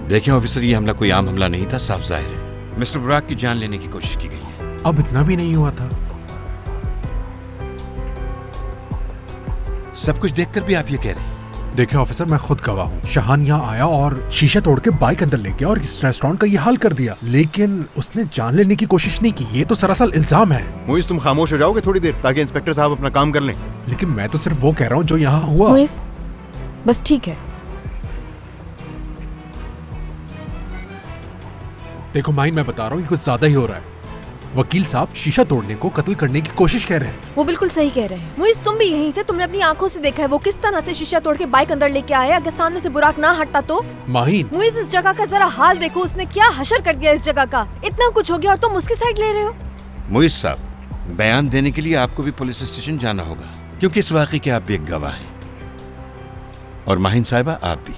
देखें ऑफिसर, ये हमला कोई आम हमला नहीं था, साफ जाहिर है मिस्टर बुराक की जान लेने की कोशिश की गई है। अब इतना भी नहीं हुआ था। सब कुछ देखकर भी आप ये कह रहे हैं? देखिए ऑफिसर, मैं खुद गवाह हूँ। शहान यहाँ आया और शीशा तोड़ के बाइक अंदर ले गया और इस रेस्टोरेंट का ये हाल कर दिया, लेकिन उसने जान लेने की कोशिश नहीं की। ये तो सरासर इल्जाम है। मुइस, तुम खामोश हो जाओगे थोड़ी देर ताकि इंस्पेक्टर साहब अपना काम कर लें। लेकिन मैं तो सिर्फ वो कह रहा हूँ जो यहाँ हुआ। मुइस, बस ठीक है। देखो माइन, मैं बता रहा हूँ ये कुछ ज्यादा ही हो रहा है। वकील साहब शीशा तोड़ने को कत्ल करने की कोशिश कह रहे हैं। वो बिल्कुल सही कह रहे हैं। मुइस, तुम भी यहीं थे, तुमने अपनी आंखों से देखा है वो किस तरह से शीशा तोड़ के बाइक अंदर लेके आया। अगर सामने से बुराक ना हटता तो। माहिन, मुइस, इस जगह का जरा हाल देखो, उसने क्या हशर कर दिया इस जगह का। इतना कुछ हो गया और तुम उसकी साइड ले रहे हो। मुइस साहब, बयान देने के लिए आपको भी पुलिस स्टेशन जाना होगा, क्योंकि इस वाकये के आप भी एक गवाह हैं, और माहिन साहिबा आप भी।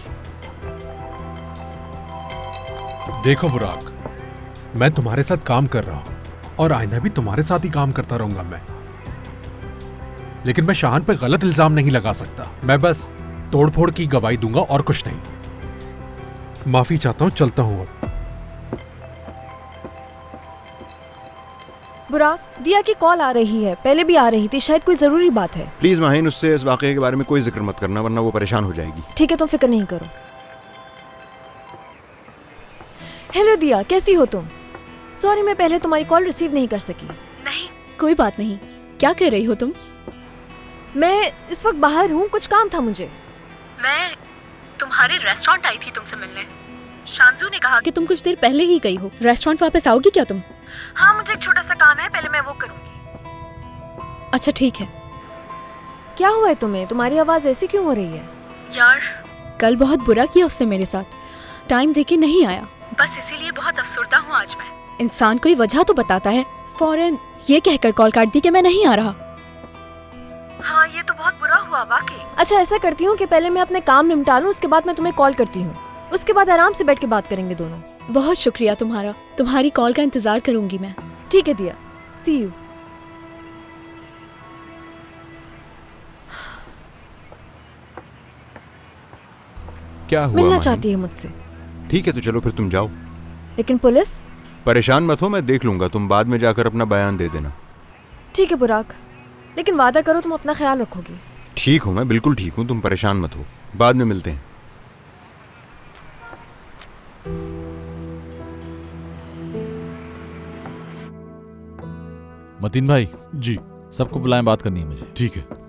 देखो बुराक, मैं तुम्हारे साथ काम कर रहा हूँ और आइंदा भी तुम्हारे साथ ही काम करता रहूंगा मैं, लेकिन मैं शहान पे गलत इल्जाम नहीं लगा सकता। मैं बस तोड़फोड़ की गवाही दूंगा और कुछ नहीं। माफी चाहता हूँ, चलता हूँ अब। बुराक, दिया की कॉल आ रही है, पहले भी आ रही थी, शायद कोई जरूरी बात है। प्लीज माहिन, उससे इस वाकये के बारे में कोई जिक्र मत करना, वरना वो परेशान हो जाएगी। ठीक है, तुम फिक्र नहीं करो। हेलो दिया, कैसी हो तुम? सॉरी, मैं पहले तुम्हारी कॉल रिसीव नहीं कर सकी। नहीं, कोई बात नहीं। क्या कर रही हो तुम? मैं इस वक्त बाहर हूँ, कुछ काम था मुझे। मैं तुम्हारे रेस्टोरेंट आई थी तुमसे मिलने। शांजू ने कहा कि तुम कुछ देर पहले ही गई हो। रेस्टोरेंट वापस आओगी क्या तुम? हाँ, मुझे एक छोटा सा काम है, पहले मैं वो करूँगी। अच्छा ठीक है। क्या हुआ है तुम्हें? तुम्हारी आवाज ऐसी क्यों हो रही है? यार, कल बहुत बुरा किया उसने मेरे साथ। टाइम देके नहीं आया, बस इसीलिए बहुत अफसुर्दा हूँ आज मैं। इंसान कोई वजह तो बताता है, फौरन ये कहकर कॉल काट दी कि मैं नहीं आ रहा। हाँ, ये तो बहुत बुरा हुआ वाकई। अच्छा, ऐसा करती हूँ कि पहले मैं अपने काम निपटा लूँ, उसके बाद मैं तुम्हें कॉल करती हूँ। उसके बाद आराम से बैठ के बात करेंगे दोनों। बहुत शुक्रिया तुम्हारा, तुम्हारी कॉल का इंतजार करूंगी मैं। ठीक है दिया, सी यू। क्या हुआ? मिलना चाहती है मुझसे। ठीक है, तो चलो फिर तुम जाओ। लेकिन पुलिस? परेशान मत हो, मैं देख लूंगा। तुम बाद में जाकर अपना बयान दे देना। ठीक है बुराक, लेकिन वादा करो तुम अपना ख्याल रखोगे। ठीक हूँ, मैं बिल्कुल ठीक हूँ, तुम परेशान मत हो। बाद में मिलते हैं। मतीन भाई जी, सबको बुलाएं, बात करनी है मुझे। ठीक है।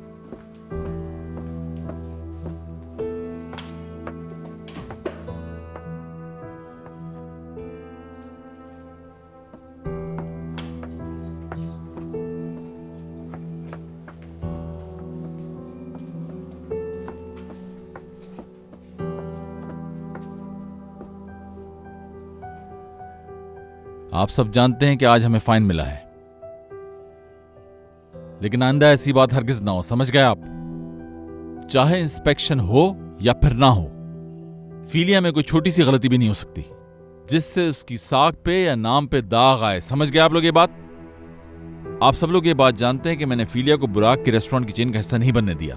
आप सब जानते हैं कि आज हमें फाइन मिला है, लेकिन आइंदा ऐसी बात हरगिज ना हो, समझ गए आप? चाहे इंस्पेक्शन हो या फिर ना हो, फीलिया में कोई छोटी सी गलती भी नहीं हो सकती जिससे उसकी साख पे या नाम पे दाग आए। समझ गए आप लोग ये बात? आप सब लोग ये बात जानते हैं कि मैंने फीलिया को बुराक के रेस्टोरेंट की चेन का हिस्सा नहीं बनने दिया,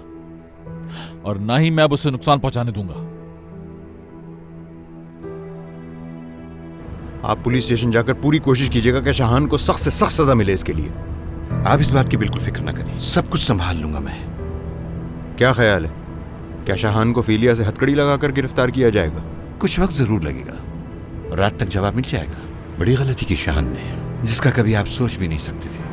और ना ही मैं अब उसे नुकसान पहुंचाने दूंगा। आप पुलिस स्टेशन जाकर पूरी कोशिश कीजिएगा कि शाहान को सख्त से सख्त सजा मिले इसके लिए। आप इस बात की बिल्कुल फिक्र ना करें, सब कुछ संभाल लूंगा मैं। क्या ख्याल है, क्या शाहान को फीलिया से हथकड़ी लगाकर गिरफ्तार किया जाएगा? कुछ वक्त जरूर लगेगा, रात तक जवाब मिल जाएगा। बड़ी गलती की शाहान ने, जिसका कभी आप सोच भी नहीं सकते थे।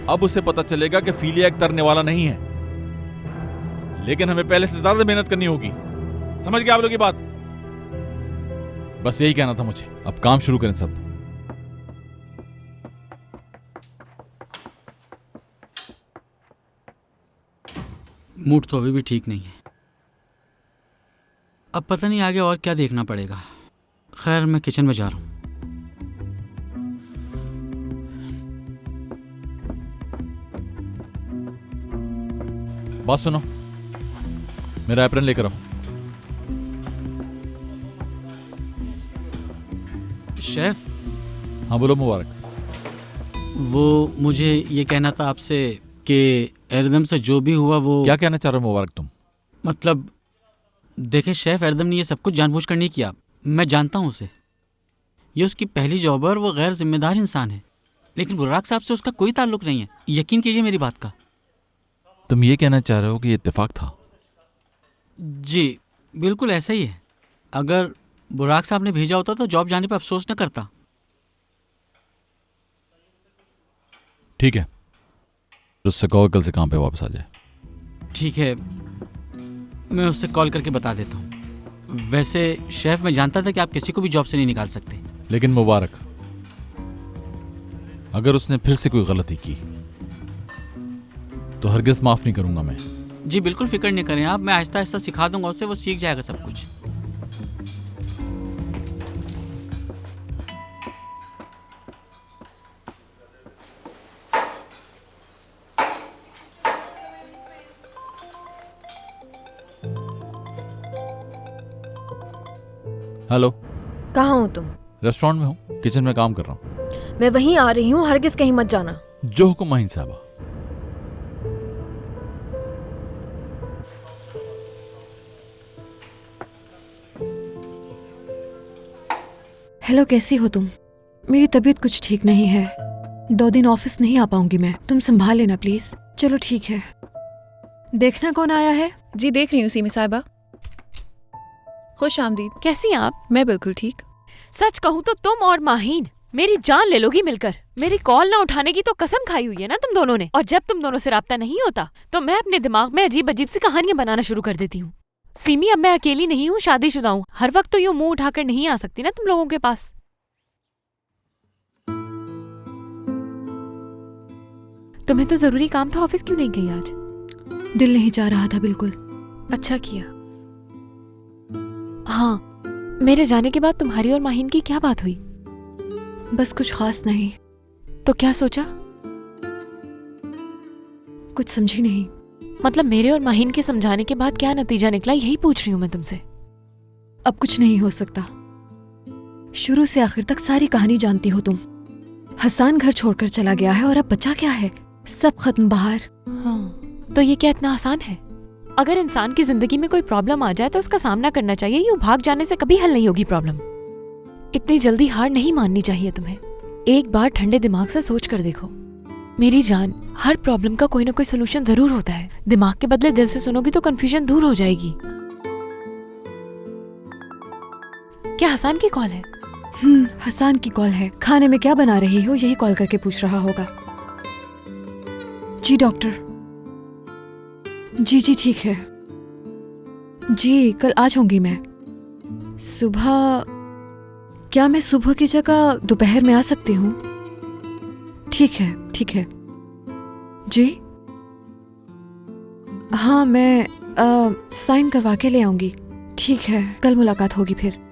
अब उसे पता चलेगा कि फीलिया एक तरने वाला नहीं है, लेकिन हमें पहले से ज्यादा मेहनत करनी होगी। समझ गए आप लोग ये बात? बस यही कहना था मुझे। अब काम शुरू करें सब। मूड तो अभी भी ठीक नहीं है। अब पता नहीं आगे और क्या देखना पड़ेगा। खैर, मैं किचन में जा रहा हूँ। बात सुनो, मेरा एप्रन लेकर आओ। शेफ। हाँ बोलो मुबारक। वो मुझे ये कहना था आपसे कि एरदम से जो भी हुआ वो क्या कहना चाह रहे हो मुबारक तुम? मतलब देखे शेफ, एरदम ने ये सब कुछ जानबूझकर नहीं किया। मैं जानता हूँ उसे, ये उसकी पहली जॉब है और वो गैर जिम्मेदार इंसान है। लेकिन बुराक साहब से उसका कोई ताल्लुक नहीं है, यकीन कीजिए मेरी बात का। तुम ये कहना चाह रहे हो कि ये इत्तेफाक था? जी बिल्कुल ऐसा ही है। अगर बुराक साहब ने भेजा होता तो जॉब जाने पर अफसोस न करता। ठीक है, उससे कहो कल से काम पे वापस आ जाए। ठीक है, मैं उससे कॉल करके बता देता हूँ। वैसे शेफ, मैं जानता था कि आप किसी को भी जॉब से नहीं निकाल सकते। लेकिन मुबारक, अगर उसने फिर से कोई गलती की तो हरगिज माफ नहीं करूंगा मैं। जी बिल्कुल फिक्र नहीं करें आप, मैं आहिस्ता आहिस्ता सिखा दूंगा उसे, वो सीख जाएगा सब कुछ। हेलो, कहाँ हो तुम? रेस्टोरेंट में हूँ, किचन में काम कर रहा हूँ। मैं वहीं आ रही हूँ, हरगिज कहीं मत जाना। जो हुक्म माहिन साहबा। हेलो, कैसी हो तुम? मेरी तबीयत कुछ ठीक नहीं है, 2 दिन ऑफिस नहीं आ पाऊंगी मैं, तुम संभाल लेना प्लीज। चलो ठीक है। देखना कौन आया है? जी देख रही हूँ सीमी साहिबा। खुश आमदीद। कैसी हैं आप? मैं बिल्कुल ठीक। सच कहूँ तो तुम और माहीन मेरी जान ले लोगी मिलकर। मेरी कॉल ना उठाने की तो कसम खाई हुई है ना तुम दोनों ने, और जब तुम दोनों से राब्ता नहीं होता तो मैं अपने दिमाग में अजीब अजीब सी कहानियां बनाना शुरू कर देती हूँ। सीमी, अब मैं अकेली नहीं हूँ, शादीशुदा हूँ। हर वक्त तो यूं मुंह उठाकर नहीं आ सकती ना तुम लोगों के पास। तुम्हें तो जरूरी काम था, ऑफिस क्यों नहीं गई आज? दिल नहीं चाह रहा था बिल्कुल। अच्छा किया। हाँ, मेरे जाने के बाद तुम्हारी और माहीन की क्या बात हुई? बस कुछ खास नहीं। तो क्या सोचा? कुछ समझी नहीं। मतलब मेरे और माहीन के समझाने के बाद क्या नतीजा निकला, यही पूछ रही हूँ मैं तुमसे। अब कुछ नहीं हो सकता। शुरू से आखिर तक सारी कहानी जानती हो तुम। हसन घर छोड़कर चला गया है और अब बचा क्या है? सब खत्म बाहर। हाँ, तो ये क्या इतना आसान है? अगर इंसान की जिंदगी में कोई प्रॉब्लम आ जाए तो उसका सामना करना चाहिए, यूं भाग जाने से कभी हल नहीं होगी प्रॉब्लम। इतनी जल्दी हार नहीं माननी चाहिए तुम्हें। एक बार ठंडे दिमाग से सोच कर देखो। मेरी जान, हर प्रॉब्लम का कोई ना कोई सोल्यूशन जरूर होता है। दिमाग के बदले दिल से सुनोगी तो कंफ्यूजन दूर हो जाएगी। क्या हसन की कॉल है? हसन की कॉल है। खाने में क्या बना रही हो, यही कॉल करके पूछ रहा होगा। जी डॉक्टर। जी जी ठीक है जी, कल आ जाऊंगी मैं। सुबह? क्या मैं सुबह की जगह दोपहर में आ सकती हूँ? ठीक है ठीक है जी। हाँ, मैं साइन करवा के ले आऊंगी। ठीक है, कल मुलाकात होगी फिर।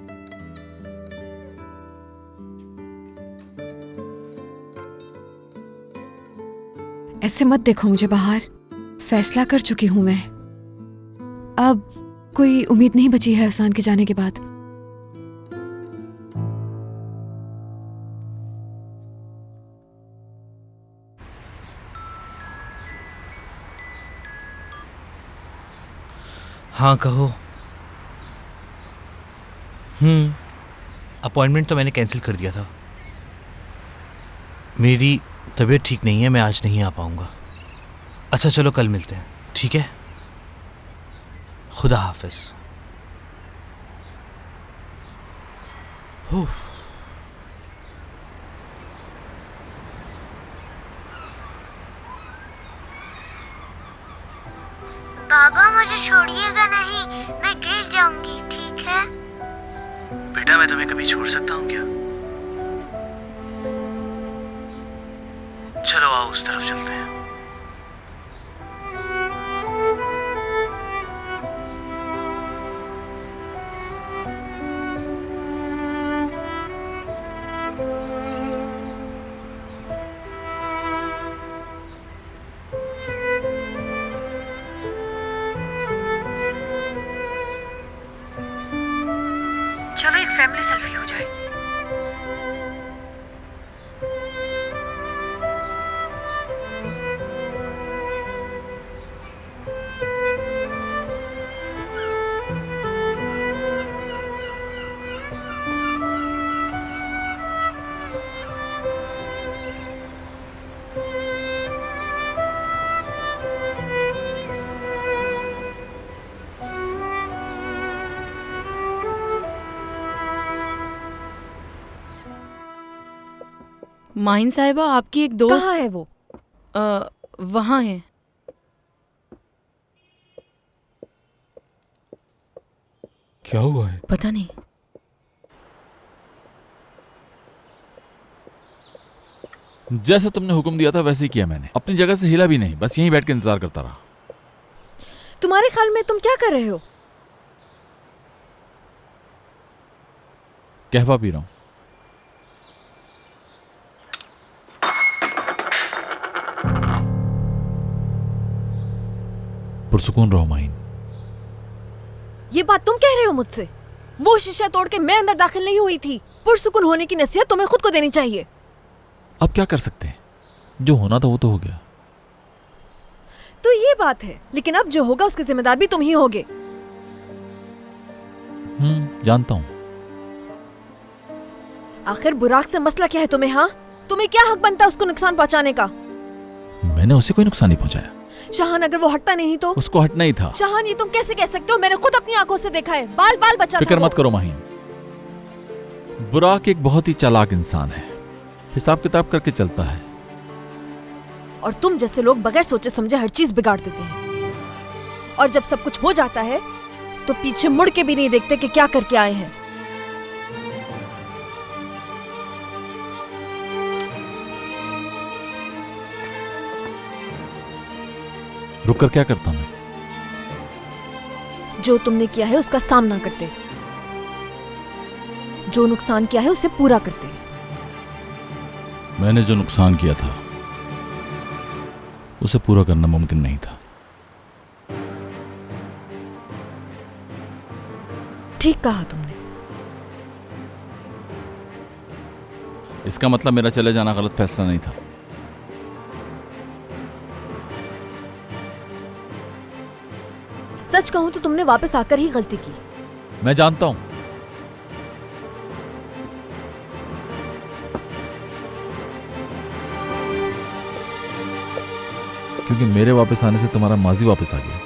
ऐसे मत देखो मुझे बाहर, फैसला कर चुकी हूं मैं। अब कोई उम्मीद नहीं बची है हसन के जाने के बाद। हाँ कहो। अपॉइंटमेंट तो मैंने कैंसिल कर दिया था। मेरी तबीयत ठीक नहीं है, मैं आज नहीं आ पाऊंगा। अच्छा चलो कल मिलते हैं, ठीक है? खुदा हाफिज। पापा मुझे छोड़िएगा नहीं, मैं गिर जाऊंगी, ठीक है? बेटा मैं तुम्हें कभी छोड़ सकता हूँ क्या? चलो आओ उस तरफ चलते हैं। चलो एक फैमिली सेल्फी हो जाए। माहिन साहिबा, आपकी एक दोस्त कहाँ है वो? वहाँ है। क्या हुआ है? पता नहीं। जैसे तुमने हुक्म दिया था वैसे ही किया मैंने। अपनी जगह से हिला भी नहीं, बस यहीं बैठ के इंतजार करता रहा। तुम्हारे ख्याल में तुम क्या कर रहे हो? कहवा पी रहा हूं। पुरसुकून रहो माहिन। ये बात तुम कह रहे हो मुझसे? वो शीशा तोड़ के मैं अंदर दाखिल नहीं हुई थी। पुरसुकून होने की नसीहत तुम्हें खुद को देनी चाहिए। अब क्या कर सकते हैं, जो होना था वो तो हो गया। तो ये बात है, लेकिन अब जो होगा उसके जिम्मेदार भी तुम ही होगे। जानता हूं। आखिर बुराक से मसला क्या है तुम्हें? हाँ, तुम्हें क्या हक बनता है उसको नुकसान पहुंचाने का? मैंने उसे कोई नुकसान नहीं पहुंचाया। शाहान अगर वो हटता नहीं तो? उसको हटना ही था। शाहान, ये तुम कैसे कह सकते हो? मैंने खुद अपनी आंखों से देखा है, बाल बाल बचा। फिक्र मत करो माहिन, बुराक एक बहुत ही चालाक इंसान है, हिसाब किताब करके चलता है। और तुम जैसे लोग बगैर सोचे समझे हर चीज बिगाड़ देते हैं, और जब सब कुछ हो जाता है तो पीछे मुड़ के भी नहीं देखते कि क्या करके आए हैं। रुककर क्या करता मैं? जो तुमने किया है उसका सामना करते, जो नुकसान किया है उसे पूरा करते। मैंने जो नुकसान किया था उसे पूरा करना मुमकिन नहीं था। ठीक कहा तुमने। इसका मतलब मेरा चले जाना गलत फैसला नहीं था। सच कहूं तो तुमने वापस आकर ही गलती की। मैं जानता हूं। क्योंकि मेरे वापस आने से तुम्हारा माजी वापस आ गया।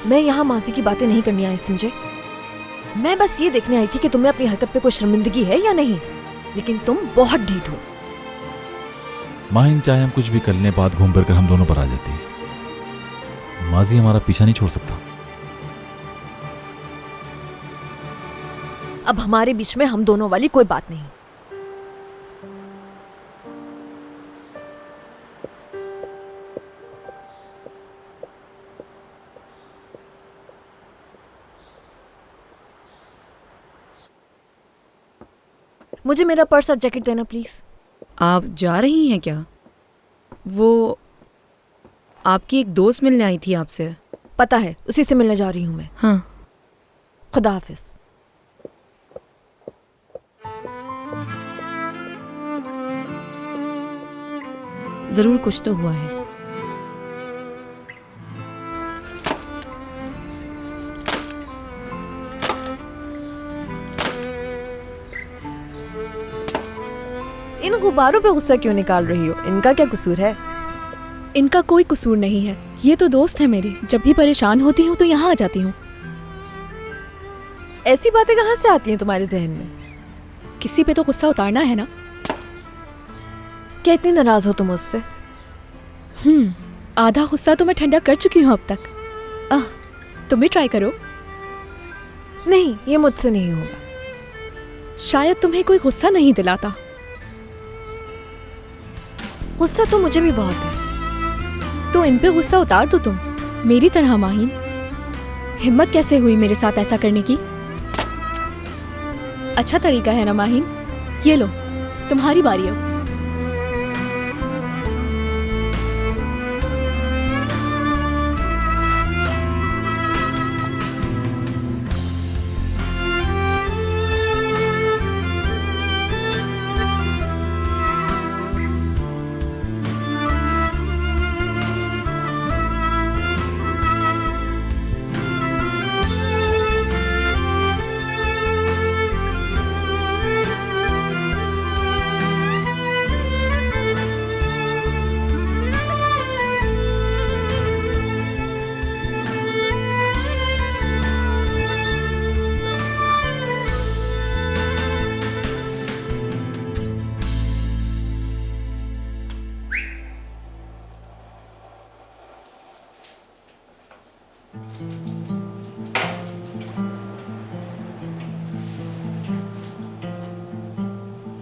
मैं यहाँ माजी की बातें नहीं करनी आई, समझे? मैं बस ये देखने आई थी कि तुम्हें अपनी हरकत पे कोई शर्मिंदगी है या नहीं, लेकिन तुम बहुत ढीठ हो। माहिन, चाहे हम कुछ भी कर लें, बात घूम फिर कर हम दोनों पर आ जाती है। माजी हमारा पीछा नहीं छोड़ सकता। अब हमारे बीच में हम दोनों वाली कोई बात नहीं। मुझे मेरा पर्स और जैकेट देना प्लीज। आप जा रही हैं क्या? वो आपकी एक दोस्त मिलने आई थी आपसे। पता है, उसी से मिलने जा रही हूं मैं। हाँ। खुदा हाफिज। जरूर कुछ तो हुआ है। इन गुब्बारों पे गुस्सा क्यों निकाल रही हो? इनका क्या कसूर है? इनका कोई कसूर नहीं है, ये तो दोस्त है मेरी। जब भी परेशान होती हूँ तो यहाँ आ जाती हूँ। ऐसी बातें कहाँ से आती हैं तुम्हारे जहन में? किसी पे तो गुस्सा उतारना है ना। क्या इतनी नाराज हो तुम मुझसे? आधा गुस्सा तो मैं ठंडा कर चुकी हूँ अब तक। तुम भी ट्राई करो। नहीं, ये मुझसे नहीं होगा। शायद तुम्हें कोई गुस्सा नहीं दिलाता। गुस्सा तो मुझे भी बहुत है। तो इन पे गुस्सा उतार दो तुम, मेरी तरह माहिन। हिम्मत कैसे हुई मेरे साथ ऐसा करने की? अच्छा तरीका है ना माहिन। ये लो, तुम्हारी बारी अब।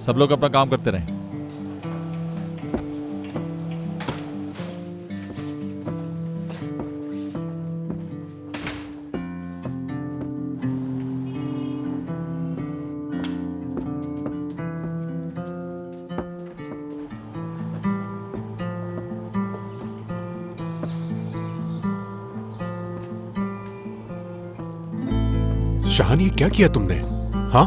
सब लोग अपना काम करते रहें। शाहान, ये क्या किया तुमने? हाँ,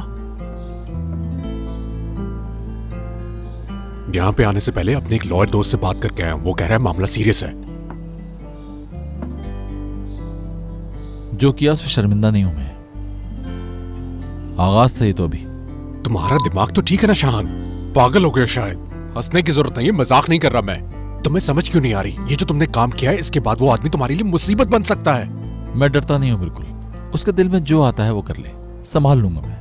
यहां पे आने से पहले अपने एक लॉयर दोस्त से बात करके आया हूं। वो कह रहा है मामला सीरियस है। जो किया उस पर शर्मिंदा नहीं हूं मैं। आगाज से ही तो अभी। तुम्हारा दिमाग तो ठीक है ना शाहान? पागल हो गए शायद। हंसने की जरूरत नहीं है, मजाक नहीं कर रहा मैं। तुम्हें समझ क्यों नहीं आ रही? ये जो तुमने काम किया है, इसके बाद वो आदमी तुम्हारे लिए मुसीबत बन सकता है। मैं डरता नहीं हूं बिल्कुल। उसके दिल में जो आता है वो कर ले, संभाल लूंगा मैं।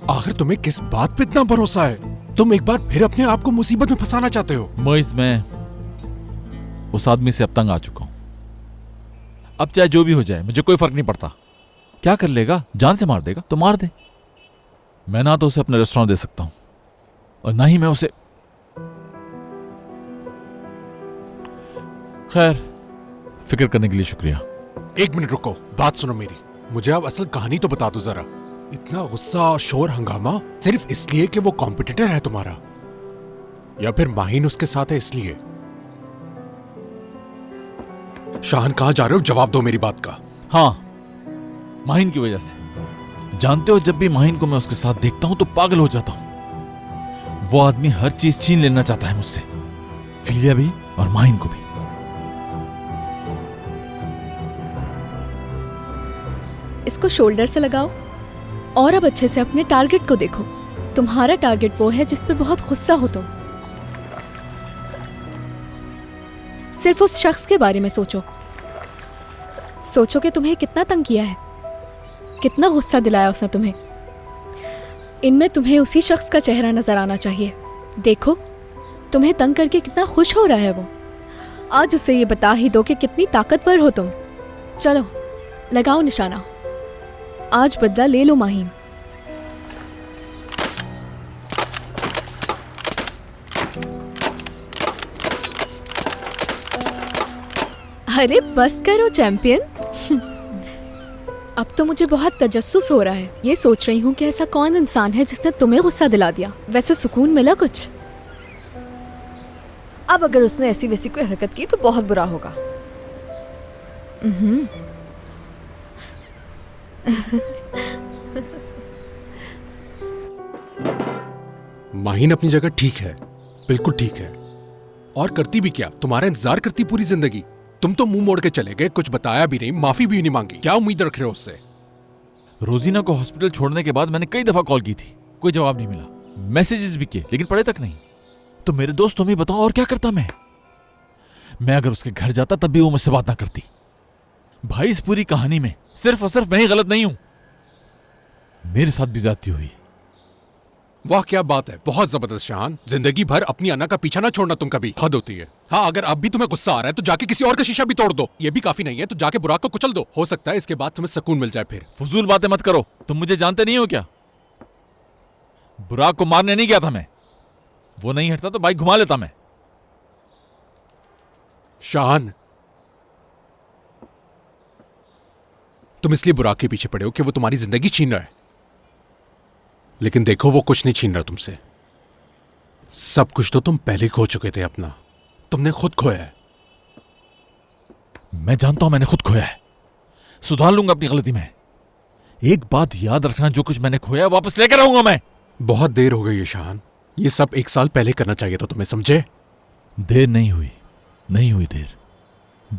आखिर तुम्हें किस बात पे इतना भरोसा है? तुम एक बार फिर अपने आप को मुसीबत में फंसाना चाहते हो। मोइज, मैं उस आदमी से अब तंग आ चुका हूं। अब चाहे जो भी हो जाए मुझे कोई फर्क नहीं पड़ता। क्या कर लेगा? जान से मार देगा तो मार दे। मैं ना तो उसे अपने रेस्टोरेंट दे सकता हूं और ना ही मैं उसे। खैर, फिक्र करने के लिए शुक्रिया। एक मिनट रुको, बात सुनो मेरी। मुझे अब असल कहानी तो बता दो जरा। इतना गुस्सा, शोर, हंगामा सिर्फ इसलिए कि वो कॉम्पिटिटर है तुम्हारा, या फिर माहिन उसके साथ है इसलिए? शाहान, कहां जा रहे हो? जवाब दो मेरी बात का। हाँ, माहिन की वजह से। जानते हो, जब भी माहिन को मैं उसके साथ देखता हूं तो पागल हो जाता हूं। वो आदमी हर चीज छीन लेना चाहता है मुझसे, फीलिया भी और माहिन को भी। इसको शोल्डर से लगाओ और अब अच्छे से अपने टारगेट को देखो। तुम्हारा टारगेट वो है जिस पे बहुत गुस्सा हो तुम। सिर्फ उस शख्स के बारे में सोचो। सोचो कि तुम्हें कितना तंग किया है, कितना गुस्सा दिलाया उसने तुम्हें। इनमें तुम्हें उसी शख्स का चेहरा नजर आना चाहिए। देखो, तुम्हें तंग करके कितना खुश हो रहा है वो। आज उसे ये बता ही दो कि कितनी ताकतवर हो तुम। चलो, लगाओ निशाना। आज बदला ले लो माहिन। अरे बस करो चैंपियन। अब तो मुझे बहुत तजस्सुस हो रहा है। ये सोच रही हूँ कि ऐसा कौन इंसान है जिसने तुम्हें गुस्सा दिला दिया। वैसे सुकून मिला कुछ? अब अगर उसने ऐसी वैसी कोई हरकत की तो बहुत बुरा होगा। माहिन अपनी जगह ठीक है, बिल्कुल ठीक है। और करती भी क्या? तुम्हारा इंतजार करती पूरी जिंदगी। तुम तो मुंह मोड़ के चले गए, कुछ बताया भी नहीं, माफी भी नहीं मांगी। क्या उम्मीद रख रहे हो उससे? रोजीना को हॉस्पिटल छोड़ने के बाद मैंने कई दफा कॉल की थी, कोई जवाब नहीं मिला। मैसेजेस भी किए लेकिन पढ़े तक नहीं। तो मेरे दोस्त, तुम ही बताओ और क्या करता मैं अगर उसके घर जाता तब भी वो मुझसे बात ना करती। भाई, इस पूरी कहानी में सिर्फ और सिर्फ मैं ही गलत नहीं हूं, मेरे साथ भी ज्यादती हुई। वाह, क्या बात है, बहुत जबरदस्त शाहान। जिंदगी भर अपनी अन्ना का पीछा ना छोड़ना तुम कभी, हद होती है। हाँ, अगर अब भी तुम्हें गुस्सा आ रहा है तो जाके किसी और का शीशा भी तोड़ दो। ये भी काफी नहीं है तो जाके बुराक को कुचल दो। हो सकता है इसके बाद तुम्हें सुकून मिल जाए। फिर फजूल बातें मत करो, तुम मुझे जानते नहीं हो क्या? बुराक को मारने नहीं गया था मैं। वो नहीं हटता तो बाइक घुमा लेता मैं। शाहान, तुम इसलिए बुराक के पीछे पड़े हो कि वो तुम्हारी जिंदगी छीन रहा है, लेकिन देखो वो कुछ नहीं छीन रहा तुमसे। सब कुछ तो तुम पहले खो चुके थे अपना। तुमने खुद खोया है। मैं जानता हूं मैंने खुद खोया है, सुधार लूंगा अपनी गलती में। एक बात याद रखना, जो कुछ मैंने खोया वापस लेकर आऊंगा मैं। बहुत देर हो गई है शाहान, ये सब 1 साल पहले करना चाहिए था तुम्हें, समझे? देर नहीं हुई देर।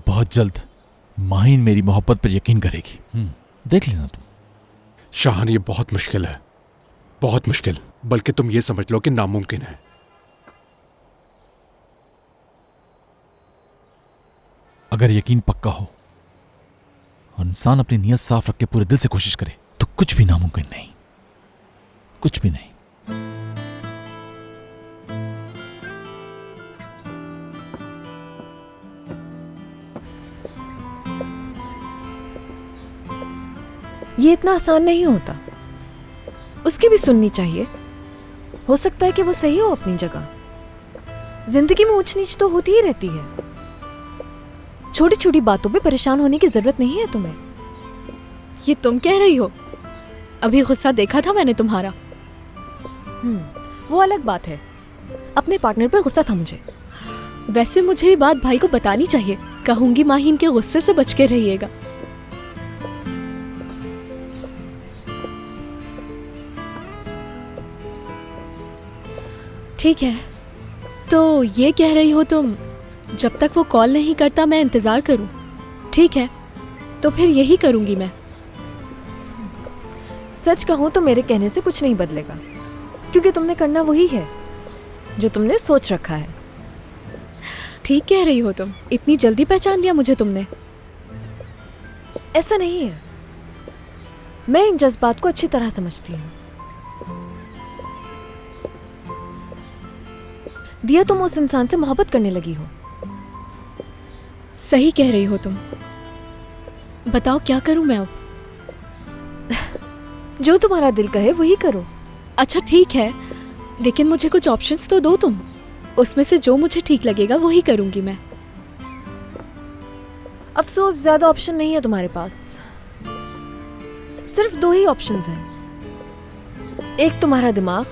बहुत जल्द माहिन मेरी मोहब्बत पर यकीन करेगी, देख लेना तुम। शाहान, ये बहुत मुश्किल है, बहुत मुश्किल। बल्कि तुम ये समझ लो कि नामुमकिन है। अगर यकीन पक्का हो और इंसान अपनी नीयत साफ रख के पूरे दिल से कोशिश करे तो कुछ भी नामुमकिन नहीं, कुछ भी नहीं। ये इतना आसान नहीं होता। उसकी भी सुननी चाहिए। हो सकता है कि वो सही हो अपनी जगह। जिंदगी में ऊंच नीच तो होती ही रहती है। छोटी छोटी बातों पे परेशान होने की जरूरत नहीं है तुम्हें। ये तुम कह रही हो? अभी गुस्सा देखा था मैंने तुम्हारा। वो अलग बात है। अपने पार्टनर पे गुस्सा था मुझे। वैसे मुझे ये बात भाई को बतानी चाहिए। कहूंगी माहीन के गुस्से से बच के रहिएगा। ठीक है, तो ये कह रही हो तुम जब तक वो कॉल नहीं करता मैं इंतजार करूं? ठीक है, तो फिर यही करूंगी मैं। सच कहूं तो मेरे कहने से कुछ नहीं बदलेगा, क्योंकि तुमने करना वही है जो तुमने सोच रखा है। ठीक कह रही हो तुम। इतनी जल्दी पहचान लिया मुझे तुमने। ऐसा नहीं है, मैं इन जज्बात को अच्छी तरह समझती हूँ। दिया, तुम उस इंसान से मोहब्बत करने लगी हो। सही कह रही हो तुम। बताओ क्या करूं मैं अब? जो तुम्हारा दिल कहे वही करो। अच्छा ठीक है, लेकिन मुझे कुछ ऑप्शंस तो दो तुम। उसमें से जो मुझे ठीक लगेगा वही करूंगी मैं। अफसोस ज्यादा ऑप्शन नहीं है तुम्हारे पास। सिर्फ 2 ही ऑप्शंस हैं, एक तुम्हारा दिमाग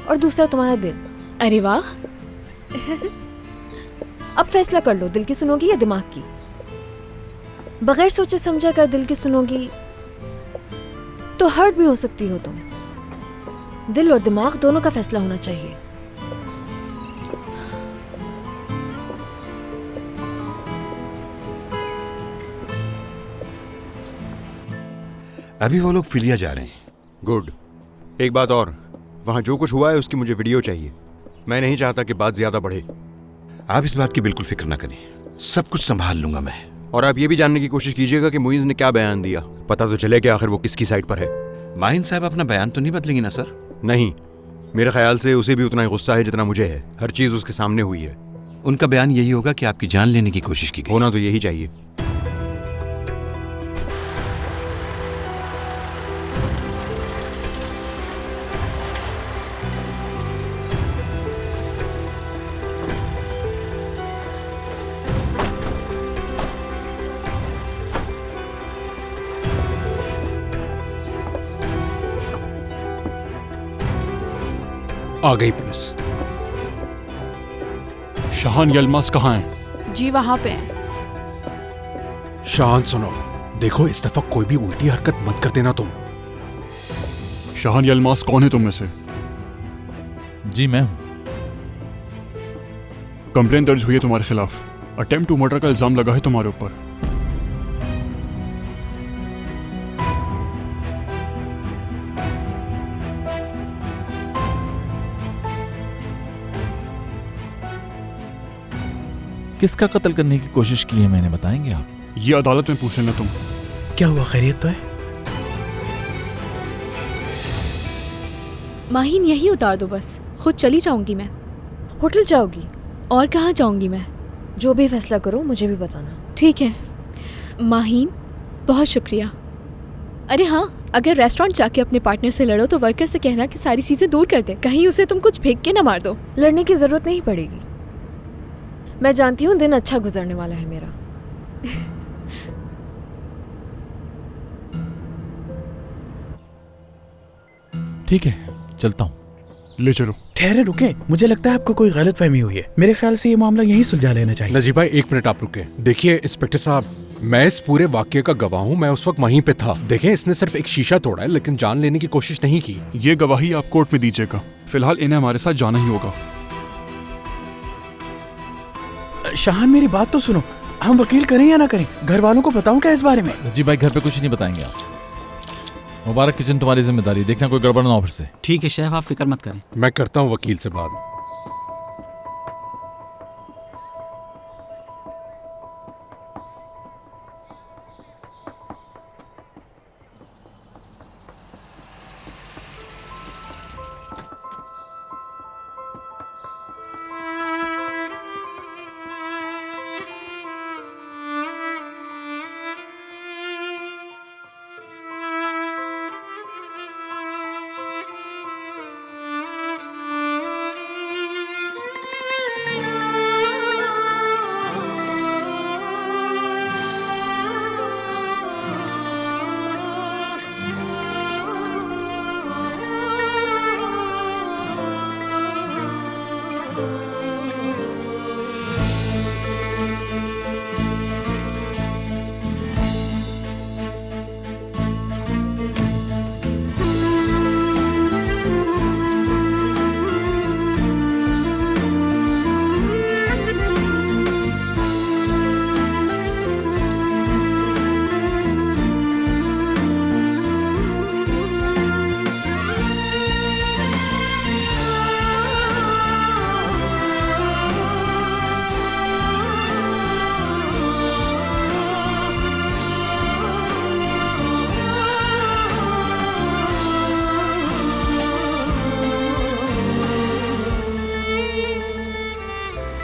और दूसरा तुम्हारा दिल। अरे वाह। अब फैसला कर लो, दिल की सुनोगी या दिमाग की। बगैर सोचे समझे कर दिल की सुनोगी तो हर्ट भी हो सकती हो तुम। दिल और दिमाग दोनों का फैसला होना चाहिए। अभी वो लोग फिलिया जा रहे हैं। गुड। एक बात और, वहां जो कुछ हुआ है उसकी मुझे वीडियो चाहिए। मैं नहीं चाहता कि बात ज्यादा बढ़े। आप इस बात की बिल्कुल फिक्र ना करें, सब कुछ संभाल लूंगा मैं। और आप ये भी जानने की कोशिश कीजिएगा कि मुइज़ ने क्या बयान दिया। पता तो चले कि आखिर वो किसकी साइड पर है। माहिन साहब अपना बयान तो नहीं बदलेंगे ना सर? नहीं, मेरे ख्याल से उसे भी उतना ही गुस्सा है जितना मुझे है। हर चीज उसके सामने हुई है। उनका बयान यही होगा कि आपकी जान लेने की कोशिश की गई। होना तो यही चाहिए। आ गई पुलिस। शाहान यलमास कहाँ हैं? जी वहां पे हैं। शाहान सुनो, देखो इस दफा कोई भी उल्टी हरकत मत कर देना तुम। शाहान यलमास कौन है तुम में से? जी मैं हूं। कंप्लेन दर्ज हुई है तुम्हारे खिलाफ। अटेम्प्ट टू मर्डर का इल्जाम लगा है तुम्हारे ऊपर। किसका कत्ल करने की कोशिश की है मैंने, बताएंगे आप? ये अदालत में पूछ लेना तुम। क्या हुआ, खैरियत तो है? माहीन यही उतार दो बस, खुद चली जाऊंगी मैं। होटल जाओगी? और कहाँ जाऊंगी मैं? जो भी फैसला करो मुझे भी बताना। ठीक है माहीन, बहुत शुक्रिया। अरे हाँ, अगर रेस्टोरेंट जाके अपने पार्टनर से लड़ो तो वर्कर से कहना कि सारी चीजें दूर कर दे, कहीं उसे तुम कुछ फेंक के ना मार दो। लड़ने की जरूरत नहीं पड़ेगी, मैं जानती हूँ दिन अच्छा गुजरने वाला है मेरा। ठीक है, चलता हूँ। ले चलो। ठहरे, रुके। मुझे लगता है आपको कोई गलत फहमी हुई है। मेरे ख्याल से ये मामला यहीं सुलझा लेना चाहिए। नजीब भाई 1 मिनट आप रुके। देखिए इंस्पेक्टर साहब, मैं इस पूरे वाक्य का गवाह हूँ। मैं उस वक्त वहीं पे था। देखें, इसने सिर्फ एक शीशा तोड़ा है लेकिन जान लेने की कोशिश नहीं की। ये गवाही आप कोर्ट में दीजिएगा। फिलहाल इन्हें हमारे साथ जाना ही होगा। शाहान मेरी बात तो सुनो। हम वकील करें या ना करें, घर वालों को बताऊं क्या इस बारे में? जी भाई, घर पे कुछ नहीं बताएंगे आप। मुबारक किचन तुम्हारी जिम्मेदारी, देखना कोई गड़बड़ ना हो फिर से। ठीक है शेफ, आप फिक्र मत करें। मैं करता हूँ वकील से बात।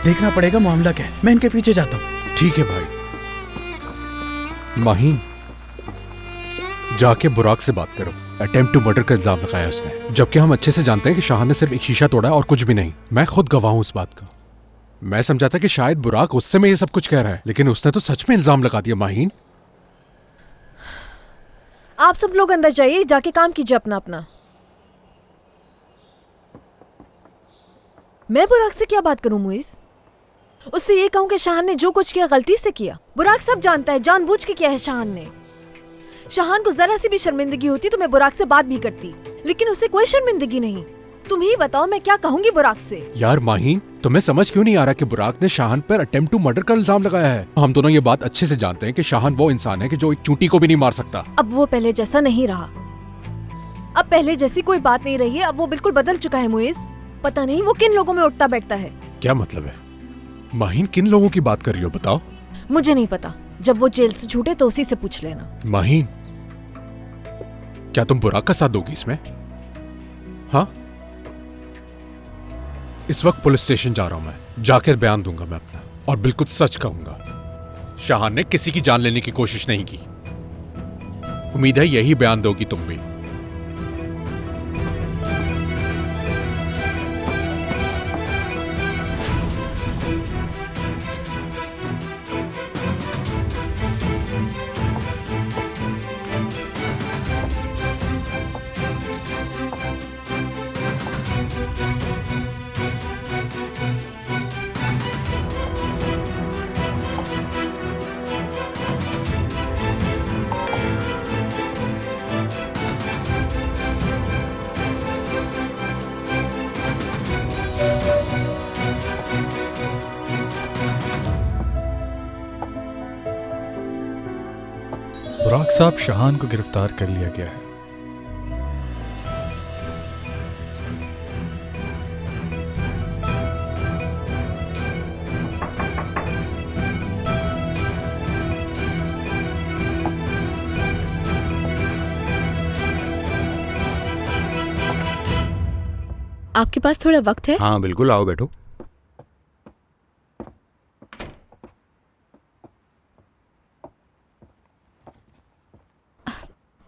देखना पड़ेगा मामला क्या है। मैं इनके पीछे जाता हूँ। ठीक है भाई। माहीन, जाके बुराक से बात करो। अटेम्प्ट टू मर्डर का इल्जाम लगाया उसने, जबकि हम अच्छे से जानते हैं कि शाहान ने सिर्फ एक शीशा तोड़ा और कुछ भी नहीं। मैं खुद गवाह हूं उस बात का। मैं समझा था कि शायद बुराक उससे में ये सब कुछ कह रहा है, लेकिन उसने तो सच में इल्जाम लगा दिया। माहीन, आप सब लोग अंदर जाइए, जाके काम कीजिए अपना अपना। मैं बुराक से क्या बात करूं मुइज? उससे ये कहूं कि शाहान ने जो कुछ किया गलती से किया। बुराक सब जानता है, जानबूझ के किया है शाहान ने। शाहान को जरा सी भी शर्मिंदगी होती तो मैं बुराक से बात भी करती, लेकिन उसे कोई शर्मिंदगी नहीं। तुम ही बताओ मैं क्या कहूंगी बुराक से? यार माहीन, तुम्हें समझ क्यों नहीं आ रहा कि बुराक ने शाहान पर अटेम्प्ट टू मर्डर का इल्जाम लगाया है? हम दोनों ये बात अच्छे से जानते हैं कि शाहान वो इंसान है कि जो एक चूंटी को भी नहीं मार सकता। अब वो पहले जैसा नहीं रहा। अब पहले जैसी कोई बात नहीं रही है। अब वो बिल्कुल बदल चुका है मुइज। पता नहीं वो किन लोगों में उठता बैठता है। क्या मतलब है? माहीन, किन लोगों की बात कर रही हो, बताओ। मुझे नहीं पता। जब वो जेल से छूटे तो उसी से पूछ लेना। माहीन, क्या तुम बुराक का साथ दोगी इसमें? हाँ, इस वक्त पुलिस स्टेशन जा रहा हूं मैं। जाकर बयान दूंगा मैं अपना, और बिल्कुल सच कहूंगा। शाहान ने किसी की जान लेने की कोशिश नहीं की। उम्मीद है यही बयान दोगी तुम भी। बुराक साहब, शाहान को गिरफ्तार कर लिया गया है। आपके पास थोड़ा वक्त है? हाँ बिल्कुल, आओ बैठो।